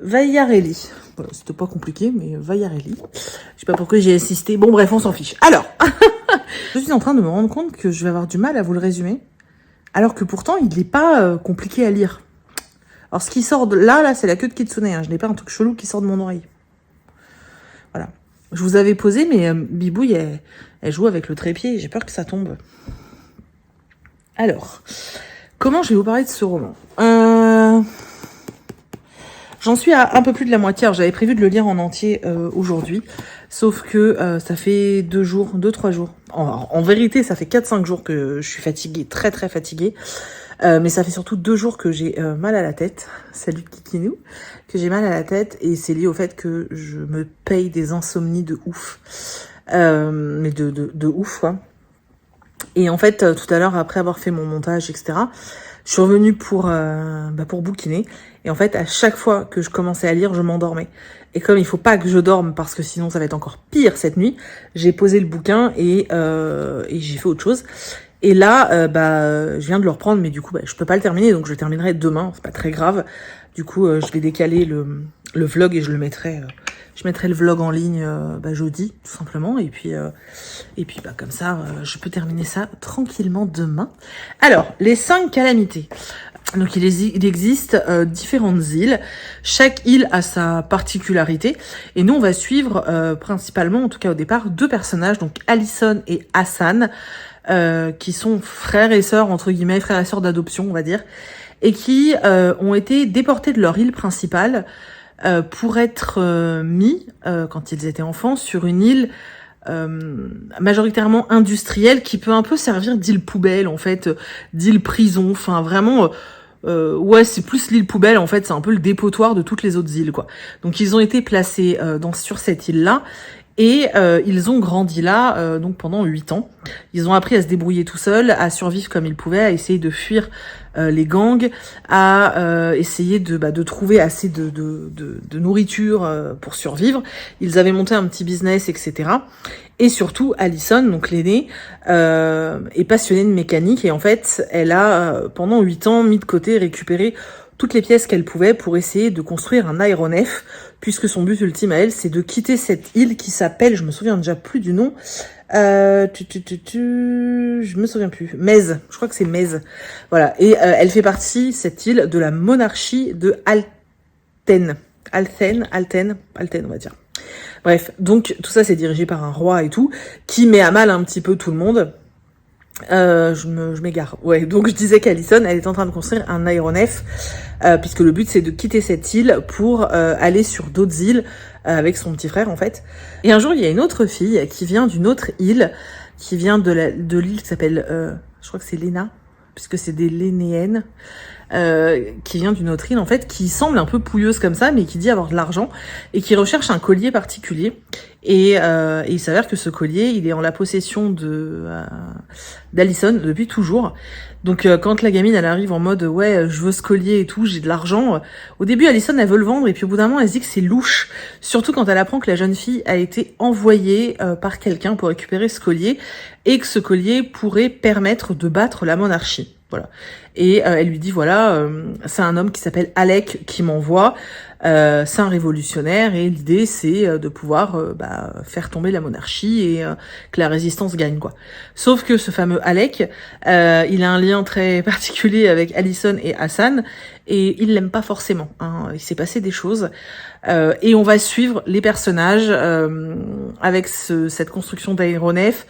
Vaiarelli. Voilà, c'était pas compliqué, mais Vaiarelli. Je sais pas pourquoi j'ai insisté. Bon bref, on s'en fiche. Alors, je suis en train de me rendre compte que je vais avoir du mal à vous le résumer, alors que pourtant, il n'est pas compliqué à lire. Alors, ce qui sort de là, c'est la queue de Kitsune. Hein. Je n'ai pas un truc chelou qui sort de mon oreille. Voilà. Je vous avais posé, mais Bibouille, elle joue avec le trépied. J'ai peur que ça tombe. Alors, comment je vais vous parler de ce roman ? J'en suis à un peu plus de la moitié. Alors, j'avais prévu de le lire en entier aujourd'hui. Sauf que ça fait 2-3 jours. En vérité, ça fait 4-5 jours que je suis fatiguée, très très fatiguée. Mais ça fait surtout 2 jours que j'ai mal à la tête. Salut Kikinou. Que j'ai mal à la tête et c'est lié au fait que je me paye des insomnies de ouf. Mais de ouf, quoi. Et en fait, tout à l'heure, après avoir fait mon montage, etc., je suis revenue pour bouquiner. Et en fait, à chaque fois que je commençais à lire, je m'endormais. Et comme il faut pas que je dorme parce que sinon ça va être encore pire cette nuit, j'ai posé le bouquin et j'ai fait autre chose. Et là, je viens de le reprendre, mais du coup, je peux pas le terminer, donc je le terminerai demain. C'est pas très grave. Du coup, je vais décaler le vlog et je mettrai le vlog en ligne jeudi, tout simplement. Et puis comme ça, je peux terminer ça tranquillement demain. Alors, les 5 calamités. Donc, il existe différentes îles. Chaque île a sa particularité. Et nous, on va suivre principalement, en tout cas au départ, 2 personnages, donc Alison et Hassan, qui sont frères et sœurs, entre guillemets, frères et sœurs d'adoption, on va dire, et qui ont été déportés de leur île principale pour être mis, quand ils étaient enfants, sur une île majoritairement industrielle qui peut un peu servir d'île poubelle, en fait, d'île prison, enfin vraiment... ouais, c'est plus l'île poubelle, en fait, c'est un peu le dépotoir de toutes les autres îles, quoi. Donc ils ont été placés sur cette île-là, et ils ont grandi là donc pendant 8 ans. Ils ont appris à se débrouiller tout seuls, à survivre comme ils pouvaient, à essayer de fuir les gangs, à essayer de trouver assez de nourriture pour survivre. Ils avaient monté un petit business, etc. Et surtout, Allison, donc l'aînée, est passionnée de mécanique, et en fait, elle a pendant 8 ans mis de côté, récupéré toutes les pièces qu'elle pouvait pour essayer de construire un aéronef, puisque son but ultime à elle, c'est de quitter cette île qui s'appelle, je me souviens déjà plus du nom, je me souviens plus, Mez, je crois que c'est Mez, voilà, et elle fait partie, cette île, de la monarchie de Alten, on va dire. Bref, donc tout ça c'est dirigé par un roi et tout, qui met à mal un petit peu tout le monde. Je m'égare. Ouais, donc je disais qu'Allison, elle est en train de construire un aéronef, puisque le but c'est de quitter cette île pour aller sur d'autres îles avec son petit frère en fait. Et un jour, il y a une autre fille qui vient d'une autre île, qui vient de l'île qui s'appelle, je crois que c'est Lena, puisque c'est des Lénéennes, qui vient d'une autre île en fait, qui semble un peu pouilleuse comme ça, mais qui dit avoir de l'argent et qui recherche un collier particulier. Et il s'avère que ce collier, il est en la possession d'Allison depuis toujours. Donc quand la gamine elle arrive en mode ouais je veux ce collier et tout, j'ai de l'argent, au début Allison elle veut le vendre, et puis au bout d'un moment elle se dit que c'est louche, surtout quand elle apprend que la jeune fille a été envoyée par quelqu'un pour récupérer ce collier, et que ce collier pourrait permettre de battre la monarchie. Voilà. Et elle lui dit voilà, c'est un homme qui s'appelle Alec qui m'envoie, c'est un révolutionnaire, et l'idée c'est de pouvoir faire tomber la monarchie et que la résistance gagne, quoi. Sauf que ce fameux Alec, il a un lien très particulier avec Allison et Hassan, et il l'aime pas forcément, hein. Il s'est passé des choses, et on va suivre les personnages avec cette construction d'aéronef.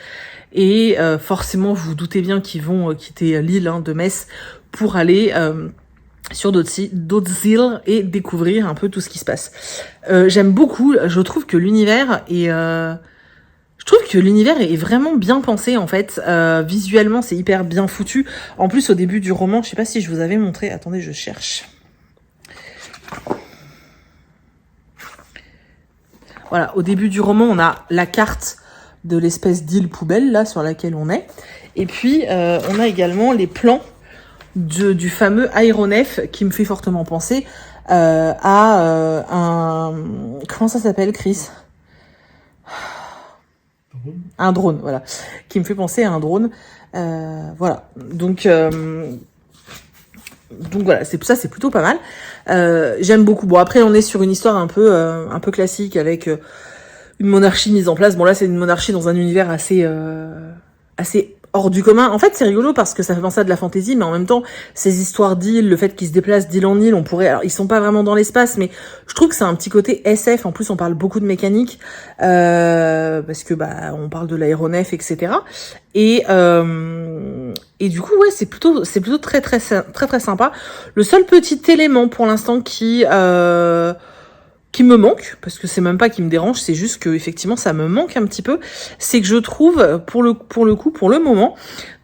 Et forcément, vous vous doutez bien qu'ils vont quitter l'île de Metz pour aller sur d'autres îles et découvrir un peu tout ce qui se passe. J'aime beaucoup, je trouve que l'univers est vraiment bien pensé en fait. Visuellement, c'est hyper bien foutu. En plus, au début du roman, je sais pas si je vous avais montré. Attendez, je cherche. Voilà, au début du roman, on a la carte de l'espèce d'île poubelle là sur laquelle on est, et puis on a également les plans du fameux aéronef qui me fait fortement penser à un, comment ça s'appelle, Chris? Un drone, voilà, qui me fait penser à un drone, voilà, donc voilà, c'est plutôt pas mal. J'aime beaucoup. Bon, après on est sur une histoire un peu classique avec une monarchie mise en place. Bon là c'est une monarchie dans un univers assez hors du commun. En fait c'est rigolo parce que ça fait penser à de la fantaisie, mais en même temps ces histoires d'îles, le fait qu'ils se déplacent d'île en île, alors ils sont pas vraiment dans l'espace, mais je trouve que c'est un petit côté SF. En plus on parle beaucoup de mécanique, parce que on parle de l'aéronef, etc. Et du coup ouais c'est plutôt très très sympa. Le seul petit élément pour l'instant qui me manque, parce que c'est même pas qui me dérange, c'est juste que effectivement ça me manque un petit peu, c'est que je trouve pour le moment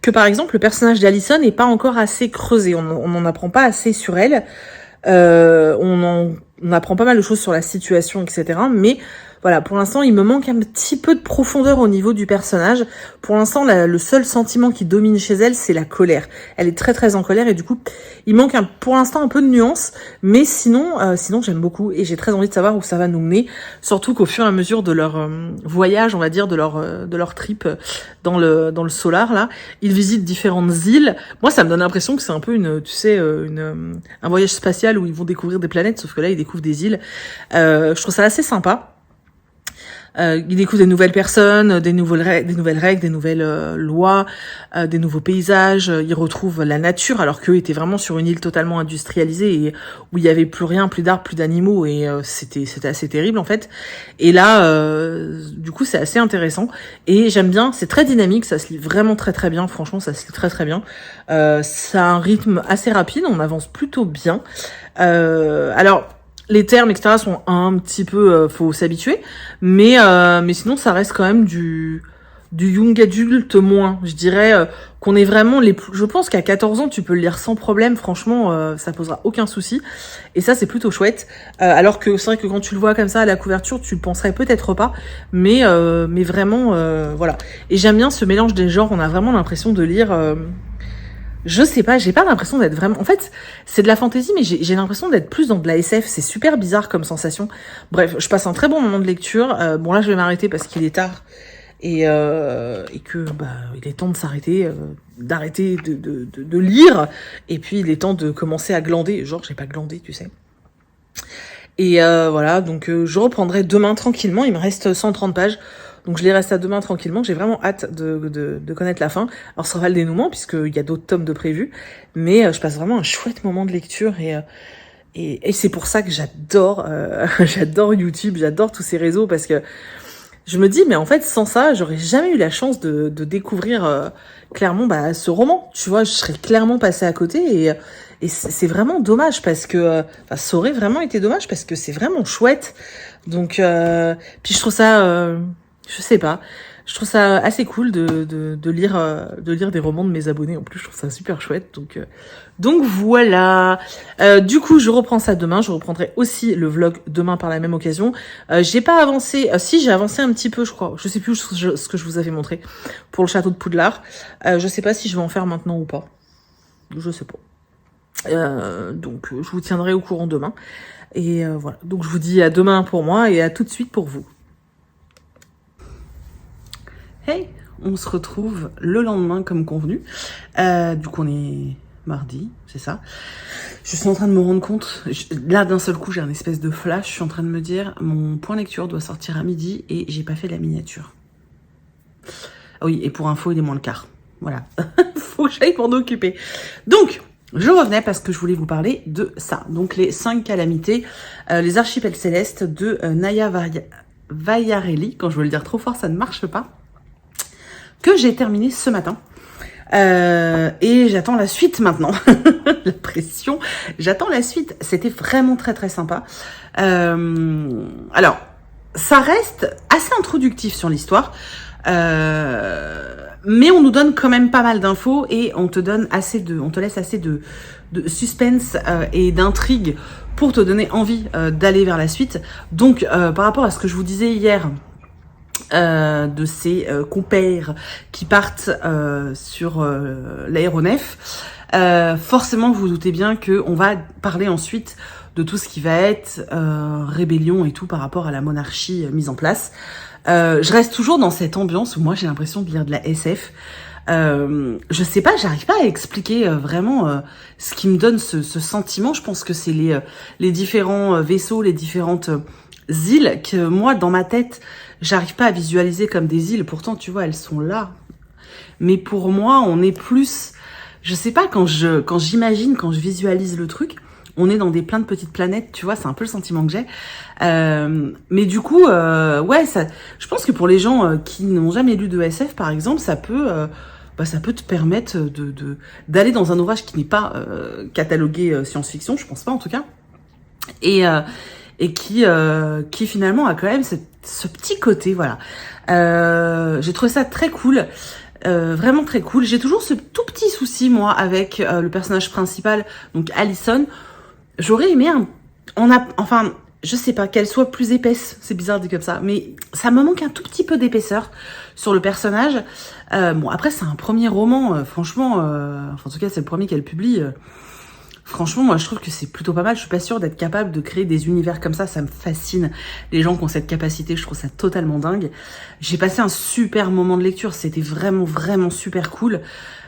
que par exemple le personnage d'Allison n'est pas encore assez creusé, on n'en apprend pas assez sur elle, on apprend pas mal de choses sur la situation, etc. Mais voilà, pour l'instant, il me manque un petit peu de profondeur au niveau du personnage. Pour l'instant, le seul sentiment qui domine chez elle, c'est la colère. Elle est très très en colère, et du coup, il manque pour l'instant un peu de nuance. Mais sinon j'aime beaucoup, et j'ai très envie de savoir où ça va nous mener. Surtout qu'au fur et à mesure de leur voyage, on va dire, de leur trip dans le solar, là, ils visitent différentes îles. Moi, ça me donne l'impression que c'est un peu un voyage spatial où ils vont découvrir des planètes, sauf que là, ils découvrent des îles. Je trouve ça assez sympa. Ils découvrent des nouvelles personnes, des nouvelles règles, des nouvelles lois, des nouveaux paysages. Ils retrouvent la nature, alors qu'eux étaient vraiment sur une île totalement industrialisée et où il y avait plus rien, plus d'arbres, plus d'animaux, et c'était assez terrible en fait. Et là, du coup, c'est assez intéressant et j'aime bien. C'est très dynamique, ça se lit vraiment très très bien. Franchement, ça se lit très très bien. Ça a un rythme assez rapide, on avance plutôt bien. Alors. Les termes, etc. sont un petit peu, faut s'habituer, mais sinon ça reste quand même du du young adulte moins. Je dirais qu'on est vraiment les plus... Je pense qu'à 14 ans, tu peux le lire sans problème. Franchement, ça posera aucun souci. Et ça, c'est plutôt chouette. Alors que c'est vrai que quand tu le vois comme ça à la couverture, tu le penserais peut-être pas. Mais vraiment, voilà. Et j'aime bien ce mélange des genres. On a vraiment l'impression de lire... je sais pas, j'ai pas l'impression d'être vraiment... En fait, c'est de la fantasy, mais j'ai l'impression d'être plus dans de la SF. C'est super bizarre comme sensation. Bref, je passe un très bon moment de lecture. Bon, là, je vais m'arrêter parce qu'il est tard. Et que il est temps de s'arrêter, d'arrêter de lire. Et puis, il est temps de commencer à glander. Genre, j'ai pas glandé, tu sais. Et voilà, donc je reprendrai demain tranquillement. Il me reste 130 pages. Donc je les reste à demain tranquillement. J'ai vraiment hâte de connaître la fin. Alors ça sera le dénouement puisqu'il y a d'autres tomes de prévus. Mais je passe vraiment un chouette moment de lecture et c'est pour ça que j'adore j'adore YouTube, j'adore tous ces réseaux parce que je me dis mais en fait sans ça j'aurais jamais eu la chance de découvrir clairement ce roman. Tu vois, je serais clairement passée à côté et c'est vraiment dommage parce que ça aurait vraiment été dommage parce que c'est vraiment chouette. Donc puis je trouve ça je sais pas, je trouve ça assez cool de lire des romans de mes abonnés. En plus, je trouve ça super chouette. Donc voilà. Du coup, je reprends ça demain. Je reprendrai aussi le vlog demain par la même occasion. J'ai pas avancé. Si, j'ai avancé un petit peu, je crois. Je sais plus ce que je vous avais montré pour le château de Poudlard. Je sais pas si je vais en faire maintenant ou pas. Je sais pas. Donc, je vous tiendrai au courant demain. Et voilà. Donc, je vous dis à demain pour moi et à tout de suite pour vous. Hey, on se retrouve le lendemain comme convenu. Du coup, on est mardi, c'est ça. Je suis en train de me rendre compte, là d'un seul coup, j'ai un espèce de flash. Je suis en train de me dire, mon point lecture doit sortir à midi et j'ai pas fait la miniature. Ah oui, et pour info, il est moins le quart. Voilà, faut que j'aille m'en occuper. Donc, je revenais parce que je voulais vous parler de ça. Donc, les 5 calamités, les archipels célestes de Naya Vaiarelli. Quand je veux le dire trop fort, ça ne marche pas. Que j'ai terminé ce matin. Et j'attends la suite maintenant. La pression. J'attends la suite. C'était vraiment très très sympa. Alors, ça reste assez introductif sur l'histoire. Mais on nous donne quand même pas mal d'infos et on te laisse assez de suspense et d'intrigue pour te donner envie d'aller vers la suite. Donc, par rapport à ce que je vous disais hier, de ces compères qui partent sur l'aéronef, forcément vous vous doutez bien qu'on va parler ensuite de tout ce qui va être rébellion et tout par rapport à la monarchie mise en place. Je reste toujours dans cette ambiance où moi j'ai l'impression de lire de la SF. Je sais pas, j'arrive pas à expliquer vraiment ce qui me donne ce sentiment. Je pense que c'est les différents vaisseaux, les différentes îles que moi dans ma tête j'arrive pas à visualiser comme des îles. Pourtant tu vois elles sont là. Mais pour moi on est plus, je sais pas, quand j'imagine, quand je visualise le truc, on est dans plein de petites planètes, tu vois, c'est un peu le sentiment que j'ai. Mais du coup, ouais, ça, je pense que pour les gens qui n'ont jamais lu de SF, par exemple, ça peut te permettre d'aller dans un ouvrage qui n'est pas catalogué science-fiction, je pense pas en tout cas, et qui finalement a quand même ce petit côté, voilà. J'ai trouvé ça très cool. Vraiment très cool. J'ai toujours ce tout petit souci, moi, avec le personnage principal, donc Allison. J'aurais aimé enfin, je sais pas, qu'elle soit plus épaisse. C'est bizarre de dire comme ça, mais ça me manque un tout petit peu d'épaisseur sur le personnage. Bon, après, c'est un premier roman, franchement, enfin, en tout cas, c'est le premier qu'elle publie. Franchement, moi, je trouve que c'est plutôt pas mal. Je suis pas sûre d'être capable de créer des univers comme ça. Ça me fascine. Les gens qui ont cette capacité, je trouve ça totalement dingue. J'ai passé un super moment de lecture. C'était vraiment, vraiment super cool.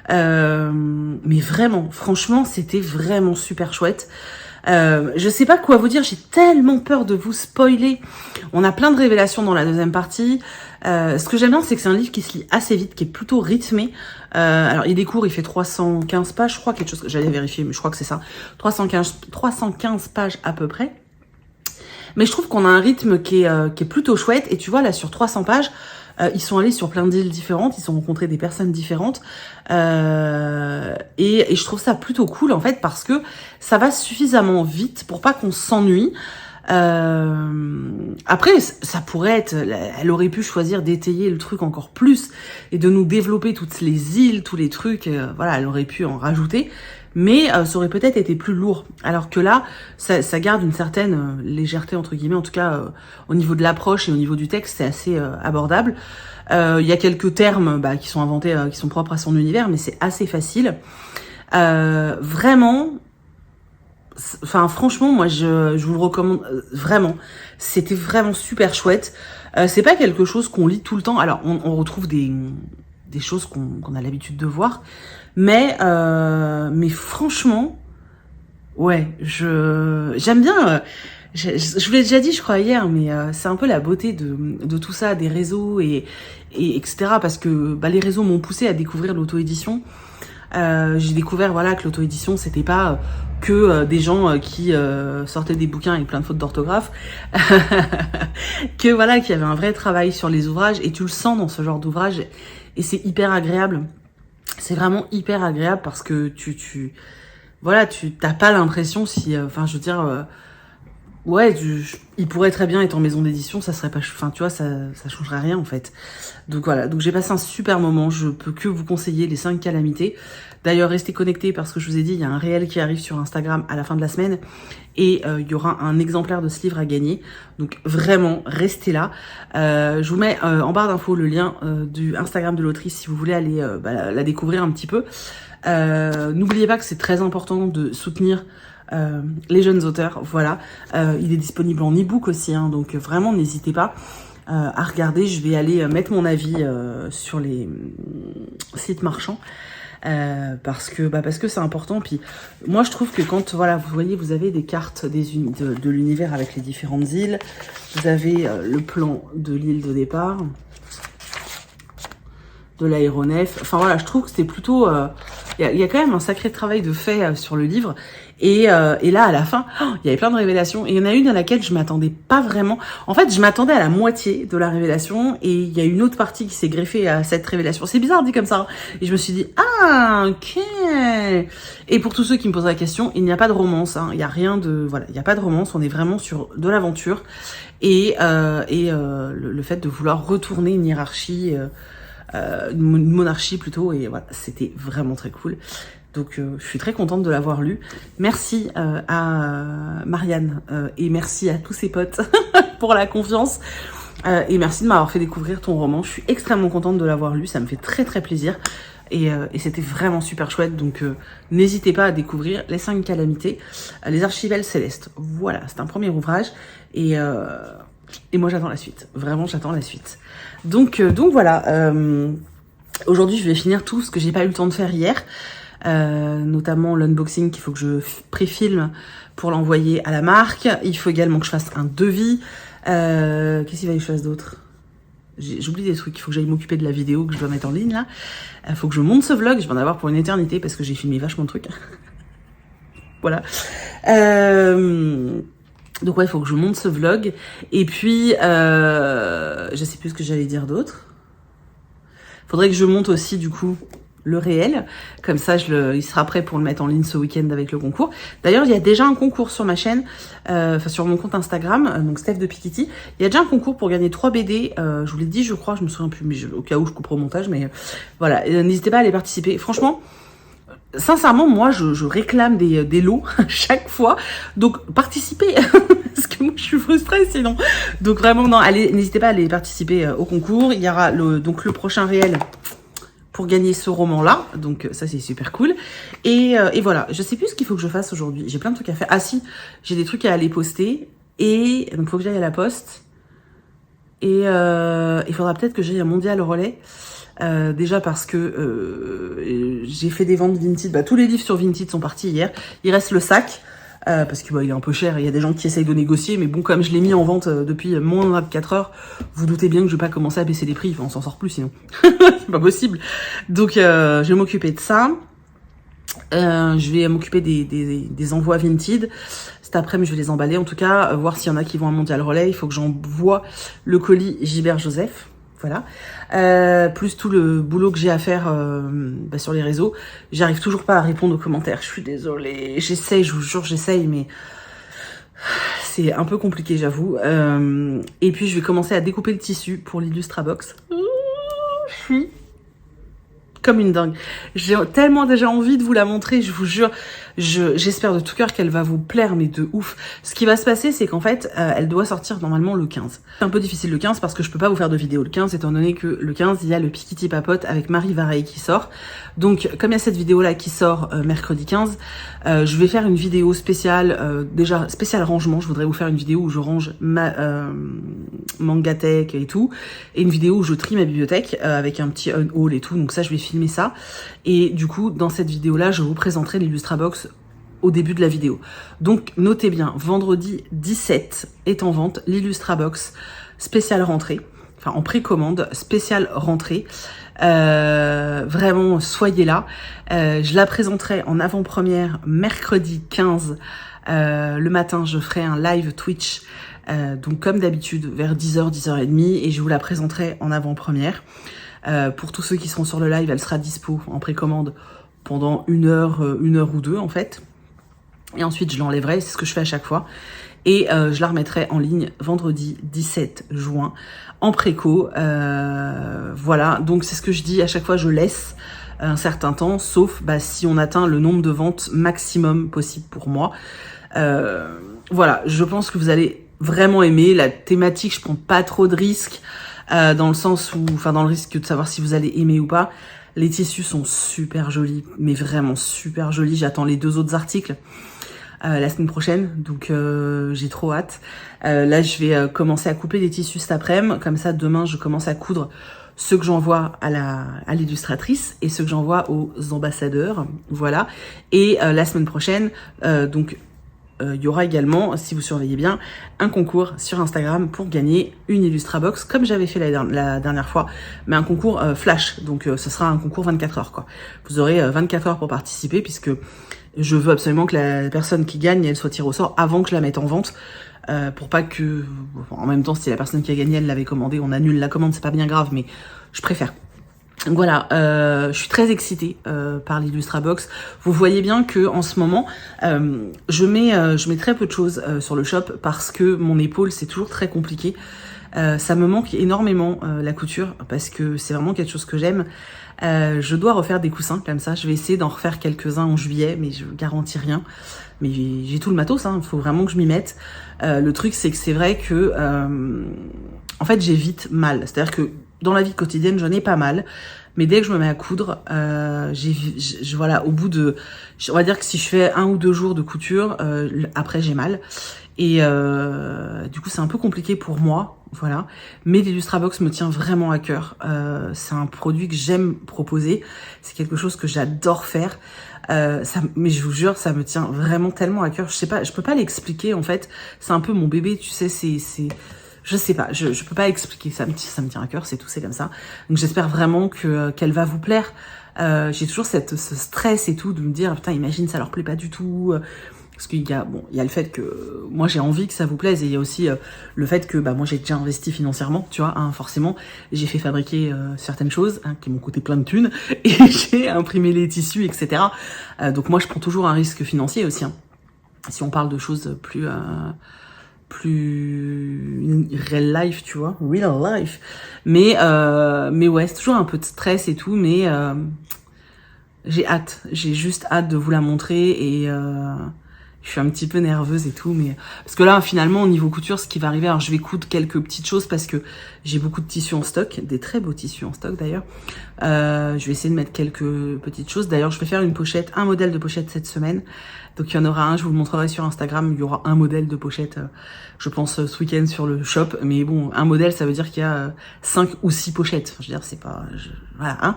Mais vraiment, franchement, c'était vraiment super chouette. Je sais pas quoi vous dire. J'ai tellement peur de vous spoiler. On a plein de révélations dans la deuxième partie. Ce que j'aime bien, c'est que c'est un livre qui se lit assez vite, qui est plutôt rythmé. Alors, il est court, il fait 315 pages, je crois, quelque chose que j'allais vérifier, mais je crois que c'est ça. 315 pages à peu près. Mais je trouve qu'on a un rythme qui est plutôt chouette. Et tu vois, là, sur 300 pages, ils sont allés sur plein d'îles différentes, ils ont rencontré des personnes différentes. Et je trouve ça plutôt cool, en fait, parce que ça va suffisamment vite pour pas qu'on s'ennuie. Après, ça pourrait être, elle aurait pu choisir d'étayer le truc encore plus et de nous développer toutes les îles, tous les trucs, voilà, elle aurait pu en rajouter, mais ça aurait peut-être été plus lourd. Alors que là, ça garde une certaine légèreté, entre guillemets, en tout cas au niveau de l'approche et au niveau du texte, c'est assez abordable. Il y a quelques termes qui sont inventés, qui sont propres à son univers, mais c'est assez facile. Vraiment... Enfin, franchement, moi, je vous le recommande vraiment. C'était vraiment super chouette. C'est pas quelque chose qu'on lit tout le temps. Alors, on retrouve des choses qu'on a l'habitude de voir. Mais franchement, ouais, j'aime bien. Je vous l'ai déjà dit, je crois, hier, mais c'est un peu la beauté de tout ça, des réseaux et etc. Parce que les réseaux m'ont poussé à découvrir l'auto-édition. J'ai découvert voilà que l'auto-édition c'était pas que des gens qui sortaient des bouquins avec plein de fautes d'orthographe, que voilà qu'il y avait un vrai travail sur les ouvrages et tu le sens dans ce genre d'ouvrage et c'est hyper agréable. C'est vraiment hyper agréable parce que tu t'as pas l'impression si je veux dire ouais, il pourrait très bien être en maison d'édition, ça serait pas, enfin tu vois, ça changerait rien en fait. Donc voilà, donc j'ai passé un super moment, je peux que vous conseiller les 5 calamités. D'ailleurs, restez connectés parce que je vous ai dit, il y a un réel qui arrive sur Instagram à la fin de la semaine et il y aura un exemplaire de ce livre à gagner. Donc vraiment, restez là. Je vous mets en barre d'infos le lien du Instagram de l'autrice si vous voulez aller la découvrir un petit peu. N'oubliez pas que c'est très important de soutenir les jeunes auteurs, voilà. Il est disponible en e-book aussi, hein, donc vraiment n'hésitez pas à regarder. Je vais aller mettre mon avis sur les sites marchands parce que c'est important. Puis moi je trouve que quand voilà, vous voyez, vous avez des cartes de l'univers avec les différentes îles, vous avez le plan de l'île de départ, de l'aéronef. Enfin voilà, je trouve que c'était plutôt... Il y a quand même un sacré travail de fait sur le livre. Et là, à la fin, il y avait plein de révélations. Et il y en a une à laquelle je m'attendais pas vraiment. En fait, je m'attendais à la moitié de la révélation. Et il y a une autre partie qui s'est greffée à cette révélation. C'est bizarre dit comme ça. Hein. Et je me suis dit, ah, ok. Et pour tous ceux qui me posent la question, il n'y a pas de romance. Hein. Il n'y a rien de... Voilà, il n'y a pas de romance. On est vraiment sur de l'aventure. Et le fait de vouloir retourner une hiérarchie... une monarchie plutôt, et voilà, c'était vraiment très cool. Donc je suis très contente de l'avoir lu. Merci à Marianne et merci à tous ses potes pour la confiance et merci de m'avoir fait découvrir ton roman. Je suis extrêmement contente de l'avoir lu, ça me fait très très plaisir et c'était vraiment super chouette. Donc n'hésitez pas à découvrir Les 5 calamités, les Archivelles célestes. Voilà, c'est un premier ouvrage et moi j'attends la suite, vraiment j'attends la suite. Donc voilà, aujourd'hui je vais finir tout ce que j'ai pas eu le temps de faire hier, notamment l'unboxing qu'il faut que je préfilme pour l'envoyer à la marque. Il faut également que je fasse un devis. Qu'est-ce qu'il va que je fasse d'autre? J'oublie des trucs, il faut que j'aille m'occuper de la vidéo que je dois mettre en ligne là. Il faut que je monte ce vlog, je vais en avoir pour une éternité parce que j'ai filmé vachement de trucs. Voilà. Donc ouais, il faut que je monte ce vlog. Et puis, je sais plus ce que j'allais dire d'autre. Faudrait que je monte aussi, du coup, le réel. Comme ça, il sera prêt pour le mettre en ligne ce week-end avec le concours. D'ailleurs, il y a déjà un concours sur ma chaîne, sur mon compte Instagram, donc Steph de Piketty. Il y a déjà un concours pour gagner 3 BD. Je vous l'ai dit, je crois, je me souviens plus, mais au cas où je couperai au montage. Mais voilà, n'hésitez pas à aller participer. Franchement... Sincèrement, moi, je réclame des lots chaque fois. Donc, participez. Parce que moi, je suis frustrée sinon. Donc, vraiment, non, allez, n'hésitez pas à aller participer au concours. Il y aura le prochain réel pour gagner ce roman-là. Donc, ça, c'est super cool. Et voilà. Je sais plus ce qu'il faut que je fasse aujourd'hui. J'ai plein de trucs à faire. Ah si, j'ai des trucs à aller poster. Et donc, il faut que j'aille à la poste. Et il faudra peut-être que j'aille à Mondial Relais. Déjà parce que j'ai fait des ventes Vinted. Tous les livres sur Vinted sont partis hier. Il reste le sac parce que il est un peu cher. Il y a des gens qui essayent de négocier, mais bon, comme je l'ai mis en vente depuis moins de 24 heures, vous doutez bien que je vais pas commencer à baisser les prix. Enfin, on s'en sort plus sinon. C'est pas possible. Donc je vais m'occuper de ça. Je vais m'occuper des envois Vinted. Cet après-midi, je vais les emballer. En tout cas, voir s'il y en a qui vont à Mondial Relais. Il faut que j'envoie le colis Gilbert Joseph. Voilà, plus tout le boulot que j'ai à faire sur les réseaux. J'arrive toujours pas à répondre aux commentaires, je suis désolée. J'essaye, je vous jure, j'essaye, mais c'est un peu compliqué, j'avoue. Et puis, je vais commencer à découper le tissu pour l'Illustrabox. Je suis comme une dingue. J'ai tellement déjà envie de vous la montrer, je vous jure. J'espère de tout cœur qu'elle va vous plaire, mais de ouf. Ce qui va se passer, c'est qu'en fait, elle doit sortir normalement le 15. C'est un peu difficile le 15 parce que je peux pas vous faire de vidéo le 15, étant donné que le 15, il y a le Pikiti Papote avec Marie Vareille qui sort. Donc, comme il y a cette vidéo-là qui sort mercredi 15, je vais faire une vidéo spéciale, déjà spéciale rangement. Je voudrais vous faire une vidéo où je range ma Mangatech et tout, et une vidéo où je trie ma bibliothèque avec un petit haul et tout. Donc ça, je vais filmer ça. Et du coup, dans cette vidéo-là, je vous présenterai l'Illustrabox au début de la vidéo. Donc, notez bien, vendredi 17 est en vente l'Illustrabox spéciale rentrée, enfin en précommande, spéciale rentrée. Vraiment, soyez là. Je la présenterai en avant-première mercredi 15. Le matin, je ferai un live Twitch, donc comme d'habitude, vers 10h, 10h30, et je vous la présenterai en avant-première. Pour tous ceux qui seront sur le live, elle sera dispo en précommande pendant une heure ou deux en fait. Et ensuite, je l'enlèverai, c'est ce que je fais à chaque fois. Et je la remettrai en ligne vendredi 17 juin en préco. Voilà, donc c'est ce que je dis à chaque fois, je laisse un certain temps, sauf si on atteint le nombre de ventes maximum possible pour moi. Voilà, je pense que vous allez vraiment aimer la thématique. Je prends pas trop de risques dans le sens où, enfin dans le risque de savoir si vous allez aimer ou pas. Les tissus sont super jolis, mais vraiment super jolis. J'attends les 2 autres articles la semaine prochaine, donc j'ai trop hâte. Là, je vais commencer à couper les tissus cet après-midi. Comme ça, demain, je commence à coudre ceux que j'envoie à l'illustratrice et ceux que j'envoie aux ambassadeurs. Voilà. Et la semaine prochaine, il y aura également, si vous surveillez bien, un concours sur Instagram pour gagner une Illustrabox, comme j'avais fait la dernière fois, mais un concours flash. Donc ce sera un concours 24 heures, quoi. Vous aurez 24 heures pour participer, puisque je veux absolument que la personne qui gagne, elle soit tirée au sort avant que je la mette en vente, pour pas que, en même temps, si la personne qui a gagné, elle l'avait commandé, on annule la commande, c'est pas bien grave, mais je préfère. Donc voilà, je suis très excitée par l'Illustrabox. Vous voyez bien que en ce moment, je mets très peu de choses sur le shop parce que mon épaule, c'est toujours très compliqué. Ça me manque énormément la couture parce que c'est vraiment quelque chose que j'aime. Je dois refaire des coussins comme ça. Je vais essayer d'en refaire quelques-uns en juillet, mais je garantis rien. Mais j'ai tout le matos, hein. Il faut vraiment que je m'y mette. Le truc, c'est que c'est vrai que en fait, j'ai vite mal. C'est-à-dire que dans la vie quotidienne, j'en ai pas mal. Mais dès que je me mets à coudre, voilà, au bout de... On va dire que si je fais 1 ou 2 jours de couture, après j'ai mal. Et du coup, c'est un peu compliqué pour moi. Voilà. Mais l'Illustrabox me tient vraiment à cœur. C'est un produit que j'aime proposer. C'est quelque chose que j'adore faire. Mais je vous jure, ça me tient vraiment tellement à cœur. Je sais pas, je peux pas l'expliquer en fait. C'est un peu mon bébé, tu sais, je sais pas, je peux pas expliquer, ça me tient à cœur, c'est tout, c'est comme ça. Donc j'espère vraiment qu'elle va vous plaire. J'ai toujours ce stress et tout de me dire putain, imagine ça leur plaît pas du tout. Parce qu'il y a le fait que moi j'ai envie que ça vous plaise, et il y a aussi le fait que moi j'ai déjà investi financièrement, tu vois, hein, forcément. J'ai fait fabriquer certaines choses qui m'ont coûté plein de thunes, et j'ai imprimé les tissus, etc. Donc moi je prends toujours un risque financier aussi, hein. Si on parle de choses plus real life, tu vois, real life. Mais ouais, c'est toujours un peu de stress et tout, mais j'ai juste hâte de vous la montrer, et je suis un petit peu nerveuse et tout, mais parce que là finalement au niveau couture, ce qui va arriver, alors je vais coudre quelques petites choses parce que j'ai beaucoup de tissus en stock, des très beaux tissus en stock d'ailleurs. Je vais essayer de mettre quelques petites choses. D'ailleurs, je vais faire un modèle de pochette cette semaine. Donc il y en aura un, je vous le montrerai sur Instagram. Il y aura un modèle de pochette, je pense, ce week-end sur le shop. Mais bon, un modèle, ça veut dire qu'il y a 5 ou 6 pochettes. Enfin, je veux dire, c'est pas... voilà, hein.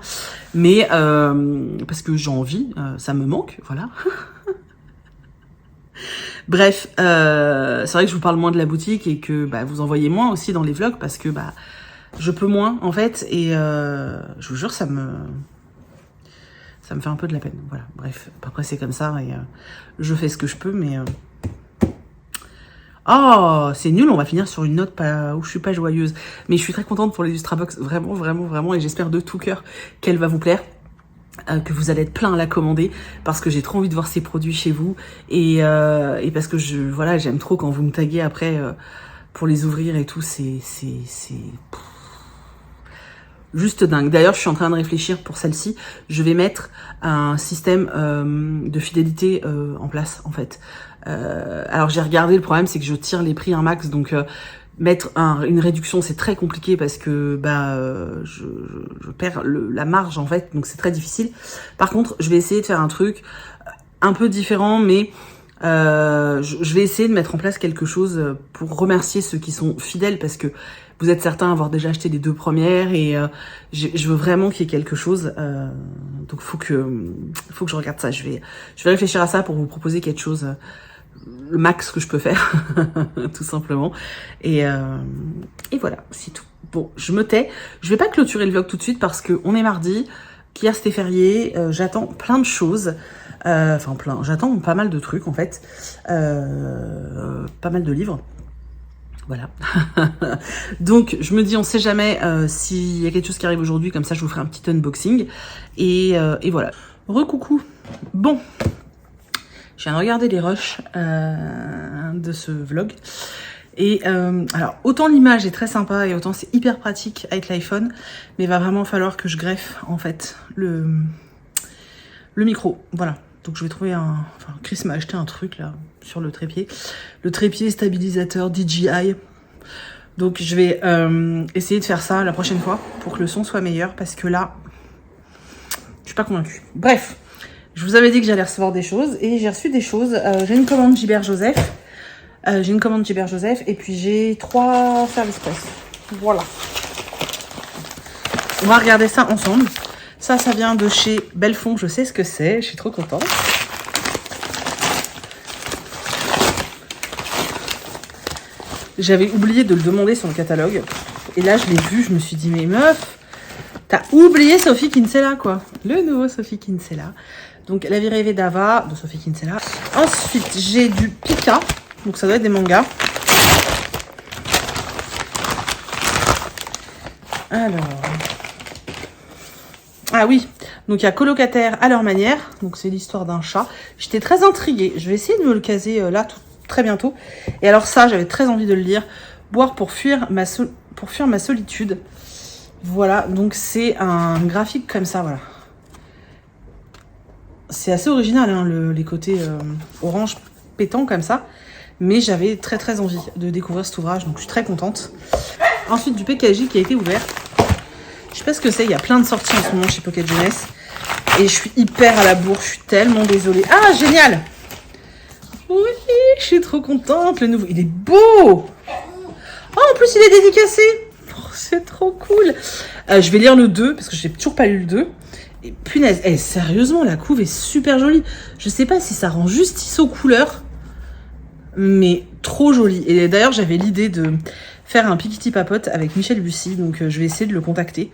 Mais parce que j'ai envie, ça me manque, voilà. Bref, c'est vrai que je vous parle moins de la boutique et que vous en voyez moins aussi dans les vlogs parce que je peux moins en fait, et je vous jure ça me fait un peu de la peine. Voilà, bref, après c'est comme ça, et je fais ce que je peux, mais oh c'est nul, on va finir sur une note où je suis pas joyeuse, mais je suis très contente pour l'Illustrabox, vraiment, et j'espère de tout cœur qu'elle va vous plaire. que vous allez être plein à la commander parce que j'ai trop envie de voir ces produits chez vous et parce que voilà, j'aime trop quand vous me taguez après pour les ouvrir et tout, c'est juste dingue. D'ailleurs, je suis en train de réfléchir pour celle-ci, je vais mettre un système de fidélité en place en fait. Alors j'ai regardé, le problème c'est que je tire les prix un max, donc mettre une réduction c'est très compliqué parce que je perds la marge en fait, donc c'est très difficile. Par contre, je vais essayer de faire un truc un peu différent, mais je vais essayer de mettre en place quelque chose pour remercier ceux qui sont fidèles, parce que vous êtes certains à avoir déjà acheté les 2 premières et je veux vraiment qu'il y ait quelque chose. Donc faut que je regarde ça. Je vais réfléchir à ça pour vous proposer quelque chose, le max que je peux faire, tout simplement. Et voilà, c'est tout. Bon, je me tais. Je vais pas clôturer le vlog tout de suite parce que on est mardi, qu'hier c'était férié. J'attends plein de choses. Enfin j'attends pas mal de trucs en fait. Pas mal de livres. Voilà. Donc je me dis, on sait jamais s'il y a quelque chose qui arrive aujourd'hui, comme ça je vous ferai un petit unboxing. Et voilà. Recoucou. Bon. Je viens de regarder les rushs de ce vlog. Et alors, autant l'image est très sympa et autant c'est hyper pratique avec l'iPhone, mais il va vraiment falloir que je greffe en fait le micro. Voilà. Donc je vais trouver enfin, Chris m'a acheté un truc là sur le trépied. Le trépied stabilisateur DJI. Donc je vais essayer de faire ça la prochaine fois pour que le son soit meilleur, parce que là, je suis pas convaincue. Bref, je vous avais dit que j'allais recevoir des choses et j'ai reçu des choses. J'ai une commande Gilbert Joseph. Et puis j'ai 3 services presse. Voilà. On va regarder ça ensemble. Ça vient de chez Belfond, je sais ce que c'est, je suis trop contente. J'avais oublié de le demander sur le catalogue. Et là, je l'ai vu, je me suis dit, mais meuf, t'as oublié Sophie Kinsella, quoi. Le nouveau Sophie Kinsella. Donc, La vie rêvée d'Ava, de Sophie Kinsella. Ensuite, j'ai du Pika. Donc, ça doit être des mangas. Alors... Ah oui, donc il y a Colocataire à leur manière, donc c'est l'histoire d'un chat. J'étais très intriguée, je vais essayer de me le caser là très bientôt. Et alors ça, j'avais très envie de le lire, Boire pour fuir ma solitude. Voilà, donc c'est un graphique comme ça, voilà. C'est assez original, hein, les côtés orange pétant comme ça. Mais j'avais très envie de découvrir cet ouvrage, donc je suis très contente. Ensuite, du PKJ qui a été ouvert. Je sais pas ce que c'est, il y a plein de sorties en ce moment chez Pocket Jeunesse. Et je suis hyper à la bourre, je suis tellement désolée. Ah, génial! Oui, je suis trop contente, le nouveau. Il est beau! Oh, en plus, il est dédicacé! Oh, c'est trop cool! Je vais lire le 2, parce que j'ai toujours pas lu le 2. Et punaise, sérieusement, la couve est super jolie. Je sais pas si ça rend justice aux couleurs, mais trop jolie. Et d'ailleurs, j'avais l'idée de faire un Pikiti Papote avec Michel Bussy, donc je vais essayer de le contacter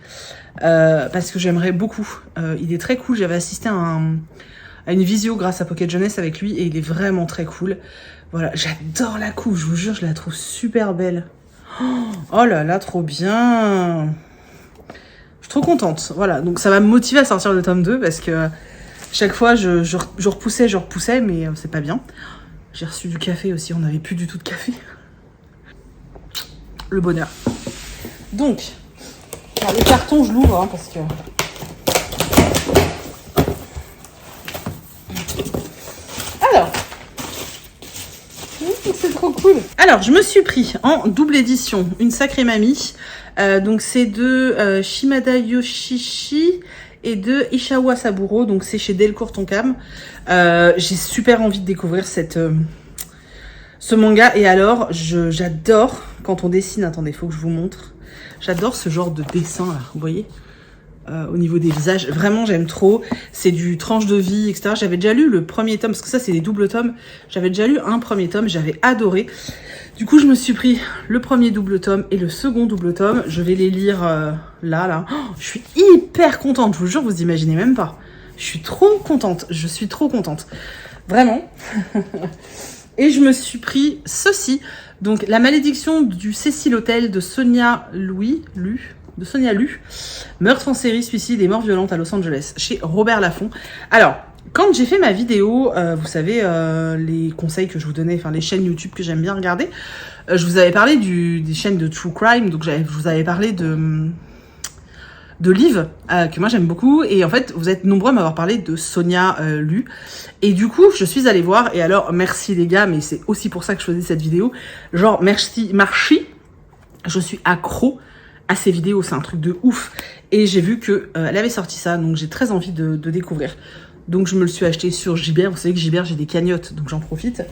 parce que j'aimerais beaucoup. Il est très cool, j'avais assisté à une visio grâce à Pocket Jeunesse avec lui et il est vraiment très cool. Voilà, j'adore la couve, je vous jure, je la trouve super belle. Oh là là, trop bien. Je suis trop contente. Voilà, donc ça va me motiver à sortir le tome 2 parce que chaque fois je repoussais, mais c'est pas bien. J'ai reçu du café aussi, on n'avait plus du tout de café. Le bonheur. Donc, alors le carton, je l'ouvre, hein, parce que... Alors, c'est trop cool. Alors, je me suis pris en double édition une sacrée mamie. Donc, c'est de Shimada Yoshishi et de Ishawa Saburo. Donc, c'est chez Delcourt Tonkam. J'ai super envie de découvrir ce manga. Et alors, j'adore quand on dessine. Attendez, il faut que je vous montre. J'adore ce genre de dessin là, vous voyez, au niveau des visages. Vraiment, j'aime trop. C'est du tranche de vie, etc. J'avais déjà lu le premier tome, parce que ça, c'est des doubles tomes. J'avais déjà lu un premier tome, j'avais adoré. Du coup, je me suis pris le premier double tome et le second double tome. Je vais les lire là. Oh, je suis hyper contente, je vous jure, vous imaginez même pas. Je suis trop contente, Vraiment. Et je me suis pris ceci. Donc, La malédiction du Cécile Hôtel de Sonia Lu. Sonia Lu, Meurtre en série, suicide et mort violente à Los Angeles, chez Robert Laffont. Alors, quand j'ai fait ma vidéo, vous savez, les conseils que je vous donnais, enfin les chaînes YouTube que j'aime bien regarder, je vous avais parlé des chaînes de True Crime, donc je vous avais parlé de Liv, que moi j'aime beaucoup, et en fait vous êtes nombreux à m'avoir parlé de Sonia Lu, et du coup je suis allée voir, et alors merci les gars, mais c'est aussi pour ça que je faisais cette vidéo, genre merci, je suis accro à ces vidéos, c'est un truc de ouf, et j'ai vu que elle avait sorti ça, donc j'ai très envie de découvrir, donc je me le suis acheté sur Gibert, vous savez que Gibert j'ai des cagnottes, donc j'en profite,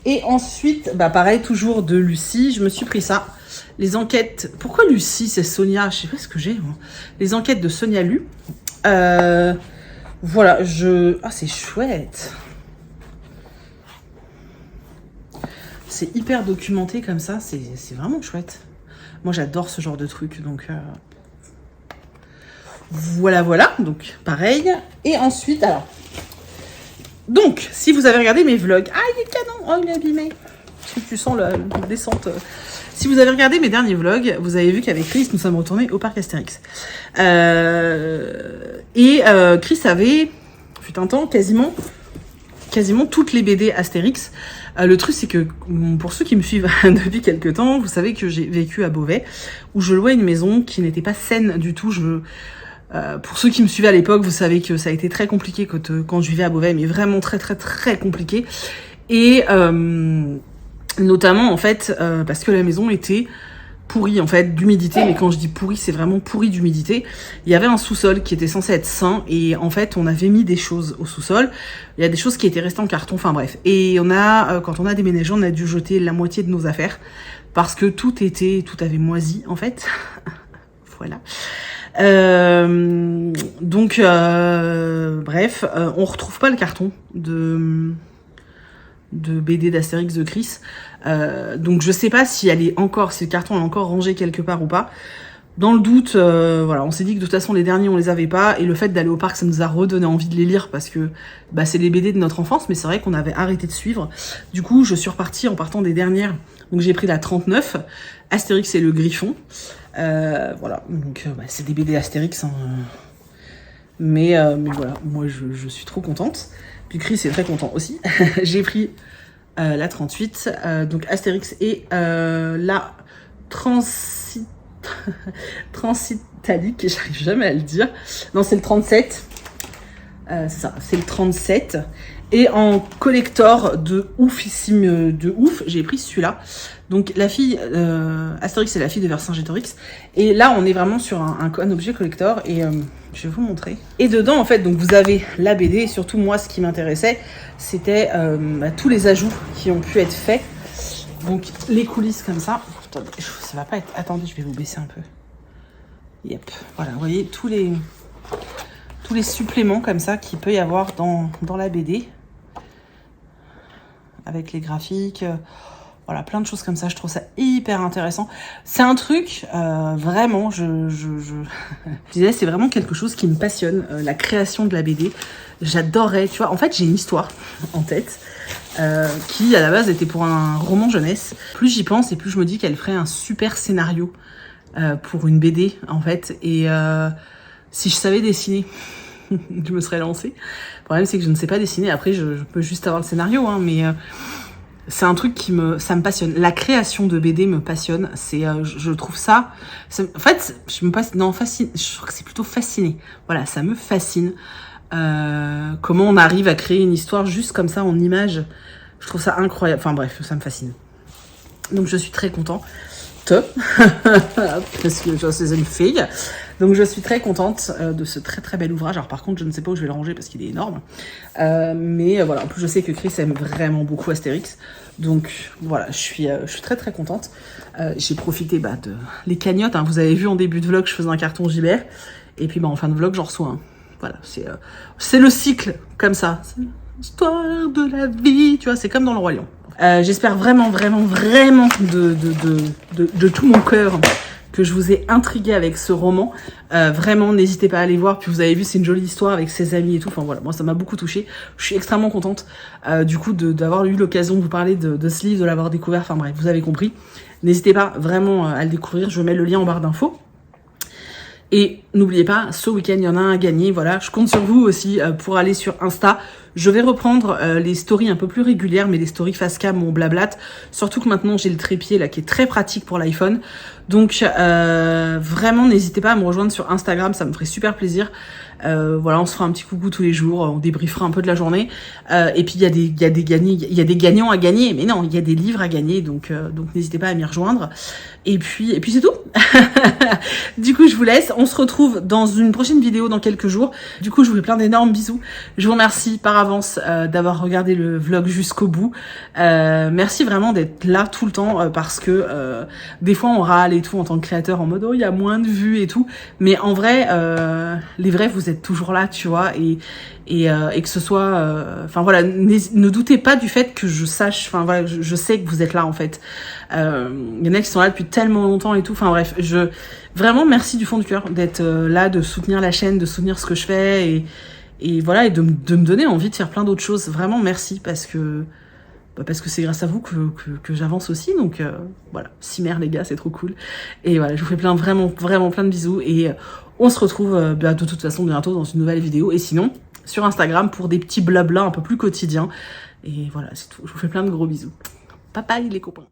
et ensuite, bah pareil, toujours de Lucie, je me suis pris ça. Les enquêtes... Pourquoi Lucie, c'est Sonia? Je sais pas ce que j'ai. Moi. Les enquêtes de Sonia Lu. Voilà, Ah, c'est chouette. C'est hyper documenté comme ça. C'est vraiment chouette. Moi, j'adore ce genre de truc. Donc, voilà. Donc, pareil. Et ensuite, alors... Donc, si vous avez regardé mes vlogs... Ah, il est canon. Oh, il est abîmé. Parce que tu sens la descente... Si vous avez regardé mes derniers vlogs, vous avez vu qu'avec Chris, nous sommes retournés au parc Astérix. Chris avait, fut un temps, quasiment toutes les BD Astérix. Le truc, c'est que, pour ceux qui me suivent depuis quelques temps, vous savez que j'ai vécu à Beauvais, où je louais une maison qui n'était pas saine du tout. Pour ceux qui me suivaient à l'époque, vous savez que ça a été très compliqué quand je vivais à Beauvais, mais vraiment très compliqué. Et... notamment en fait parce que la maison était pourrie en fait d'humidité, mais quand je dis pourrie, c'est vraiment pourri d'humidité. Il y avait un sous-sol qui était censé être sain, et en fait on avait mis des choses au sous-sol. Il y a des choses qui étaient restées en carton, enfin bref. Et quand on a déménagé, on a dû jeter la moitié de nos affaires parce que tout avait moisi en fait. Voilà. Donc bref, on retrouve pas le carton de BD d'Astérix de Chris. Donc je sais pas si le carton est encore rangé quelque part ou pas. Dans le doute, voilà, on s'est dit que de toute façon les derniers on les avait pas, et le fait d'aller au parc ça nous a redonné envie de les lire parce que bah, c'est les BD de notre enfance, mais c'est vrai qu'on avait arrêté de suivre. Du coup je suis repartie en partant des dernières, donc j'ai pris la 39, Astérix et le Griffon. Voilà, donc bah, c'est des BD Astérix, hein. Mais voilà, moi je suis trop contente. Puis Chris est très content aussi. J'ai pris la 38, donc Astérix et la Transitalique, j'arrive jamais à le dire. Non, c'est le 37. C'est ça, c'est le 37. Et en collector de oufissime de ouf, j'ai pris celui-là. Donc la fille, Astérix c'est la fille de Vercingétorix. Et là on est vraiment sur un objet collector, et je vais vous montrer. Et dedans en fait, donc vous avez la BD, et surtout moi ce qui m'intéressait, c'était tous les ajouts qui ont pu être faits. Donc les coulisses comme ça. Attendez, ça va pas être... Attendez, je vais vous baisser un peu. Yep, voilà, vous voyez tous les suppléments comme ça qu'il peut y avoir dans la BD. Avec les graphiques... Voilà, plein de choses comme ça, je trouve ça hyper intéressant. C'est un truc, vraiment, je disais, c'est vraiment quelque chose qui me passionne, la création de la BD. J'adorerais, tu vois, en fait, j'ai une histoire en tête, qui, à la base, était pour un roman jeunesse. Plus j'y pense, et plus je me dis qu'elle ferait un super scénario pour une BD, en fait. Et si je savais dessiner, je me serais lancée. Le problème, c'est que je ne sais pas dessiner. Après, je peux juste avoir le scénario, hein, mais... c'est un truc ça me passionne. La création de BD me passionne. Je trouve ça... En fait, je crois que c'est plutôt fasciné. Voilà, ça me fascine. Comment on arrive à créer une histoire juste comme ça, en images. Je trouve ça incroyable. Enfin bref, ça me fascine. Donc je suis très contente. Parce que je suis une fille. Donc je suis très contente de ce très bel ouvrage. Alors par contre, je ne sais pas où je vais le ranger parce qu'il est énorme. Mais voilà, en plus je sais que Chris aime vraiment beaucoup Astérix. Donc voilà, je suis très contente. J'ai profité de les cagnottes. Hein. Vous avez vu en début de vlog, je faisais un carton Gibert. Et puis en fin de vlog, j'en reçois un. Voilà, c'est le cycle comme ça. C'est l'histoire de la vie, tu vois, c'est comme dans le Roi Lion. J'espère vraiment de tout mon cœur que je vous ai intrigué avec ce roman. Vraiment, n'hésitez pas à aller voir. Puis vous avez vu, c'est une jolie histoire avec ses amis et tout. Enfin voilà, moi ça m'a beaucoup touchée. Je suis extrêmement contente du coup d'avoir eu l'occasion de vous parler de ce livre, de l'avoir découvert. Enfin bref, vous avez compris. N'hésitez pas vraiment à le découvrir. Je mets le lien en barre d'infos. Et n'oubliez pas, ce week-end, il y en a un à gagner. Voilà, je compte sur vous aussi pour aller sur Insta. Je vais reprendre les stories un peu plus régulières, mais les stories face cam, mon blablat. Surtout que maintenant, j'ai le trépied là qui est très pratique pour l'iPhone. Donc, vraiment, n'hésitez pas à me rejoindre sur Instagram, ça me ferait super plaisir. Voilà, on se fera un petit coucou tous les jours, on débriefera un peu de la journée. Et puis, il y a des gagnants à gagner. Mais non, il y a des livres à gagner, donc n'hésitez pas à m'y rejoindre. Et puis c'est tout. Du coup, je vous laisse. On se retrouve dans une prochaine vidéo dans quelques jours. Du coup, je vous fais plein d'énormes bisous. Je vous remercie par avance d'avoir regardé le vlog jusqu'au bout. Merci vraiment d'être là tout le temps parce que des fois, on râle et tout en tant que créateur en mode oh, il y a moins de vues et tout. Mais en vrai, les vrais, vous êtes toujours là, tu vois. Et que ce soit... Enfin voilà, ne doutez pas du fait que je sache... Enfin voilà, je sais que vous êtes là en fait. Il y en a qui sont là depuis tellement longtemps et tout. Enfin bref, vraiment merci du fond du cœur d'être là, de soutenir la chaîne, de soutenir ce que je fais et voilà, et de me donner envie de faire plein d'autres choses. Vraiment merci parce que c'est grâce à vous que j'avance aussi. Donc voilà, cimer les gars, c'est trop cool. Et voilà, je vous fais vraiment plein de bisous et on se retrouve de toute façon bientôt dans une nouvelle vidéo. Et sinon, sur Instagram pour des petits blabla un peu plus quotidiens. Et voilà, c'est tout. Je vous fais plein de gros bisous. Bye bye les copains.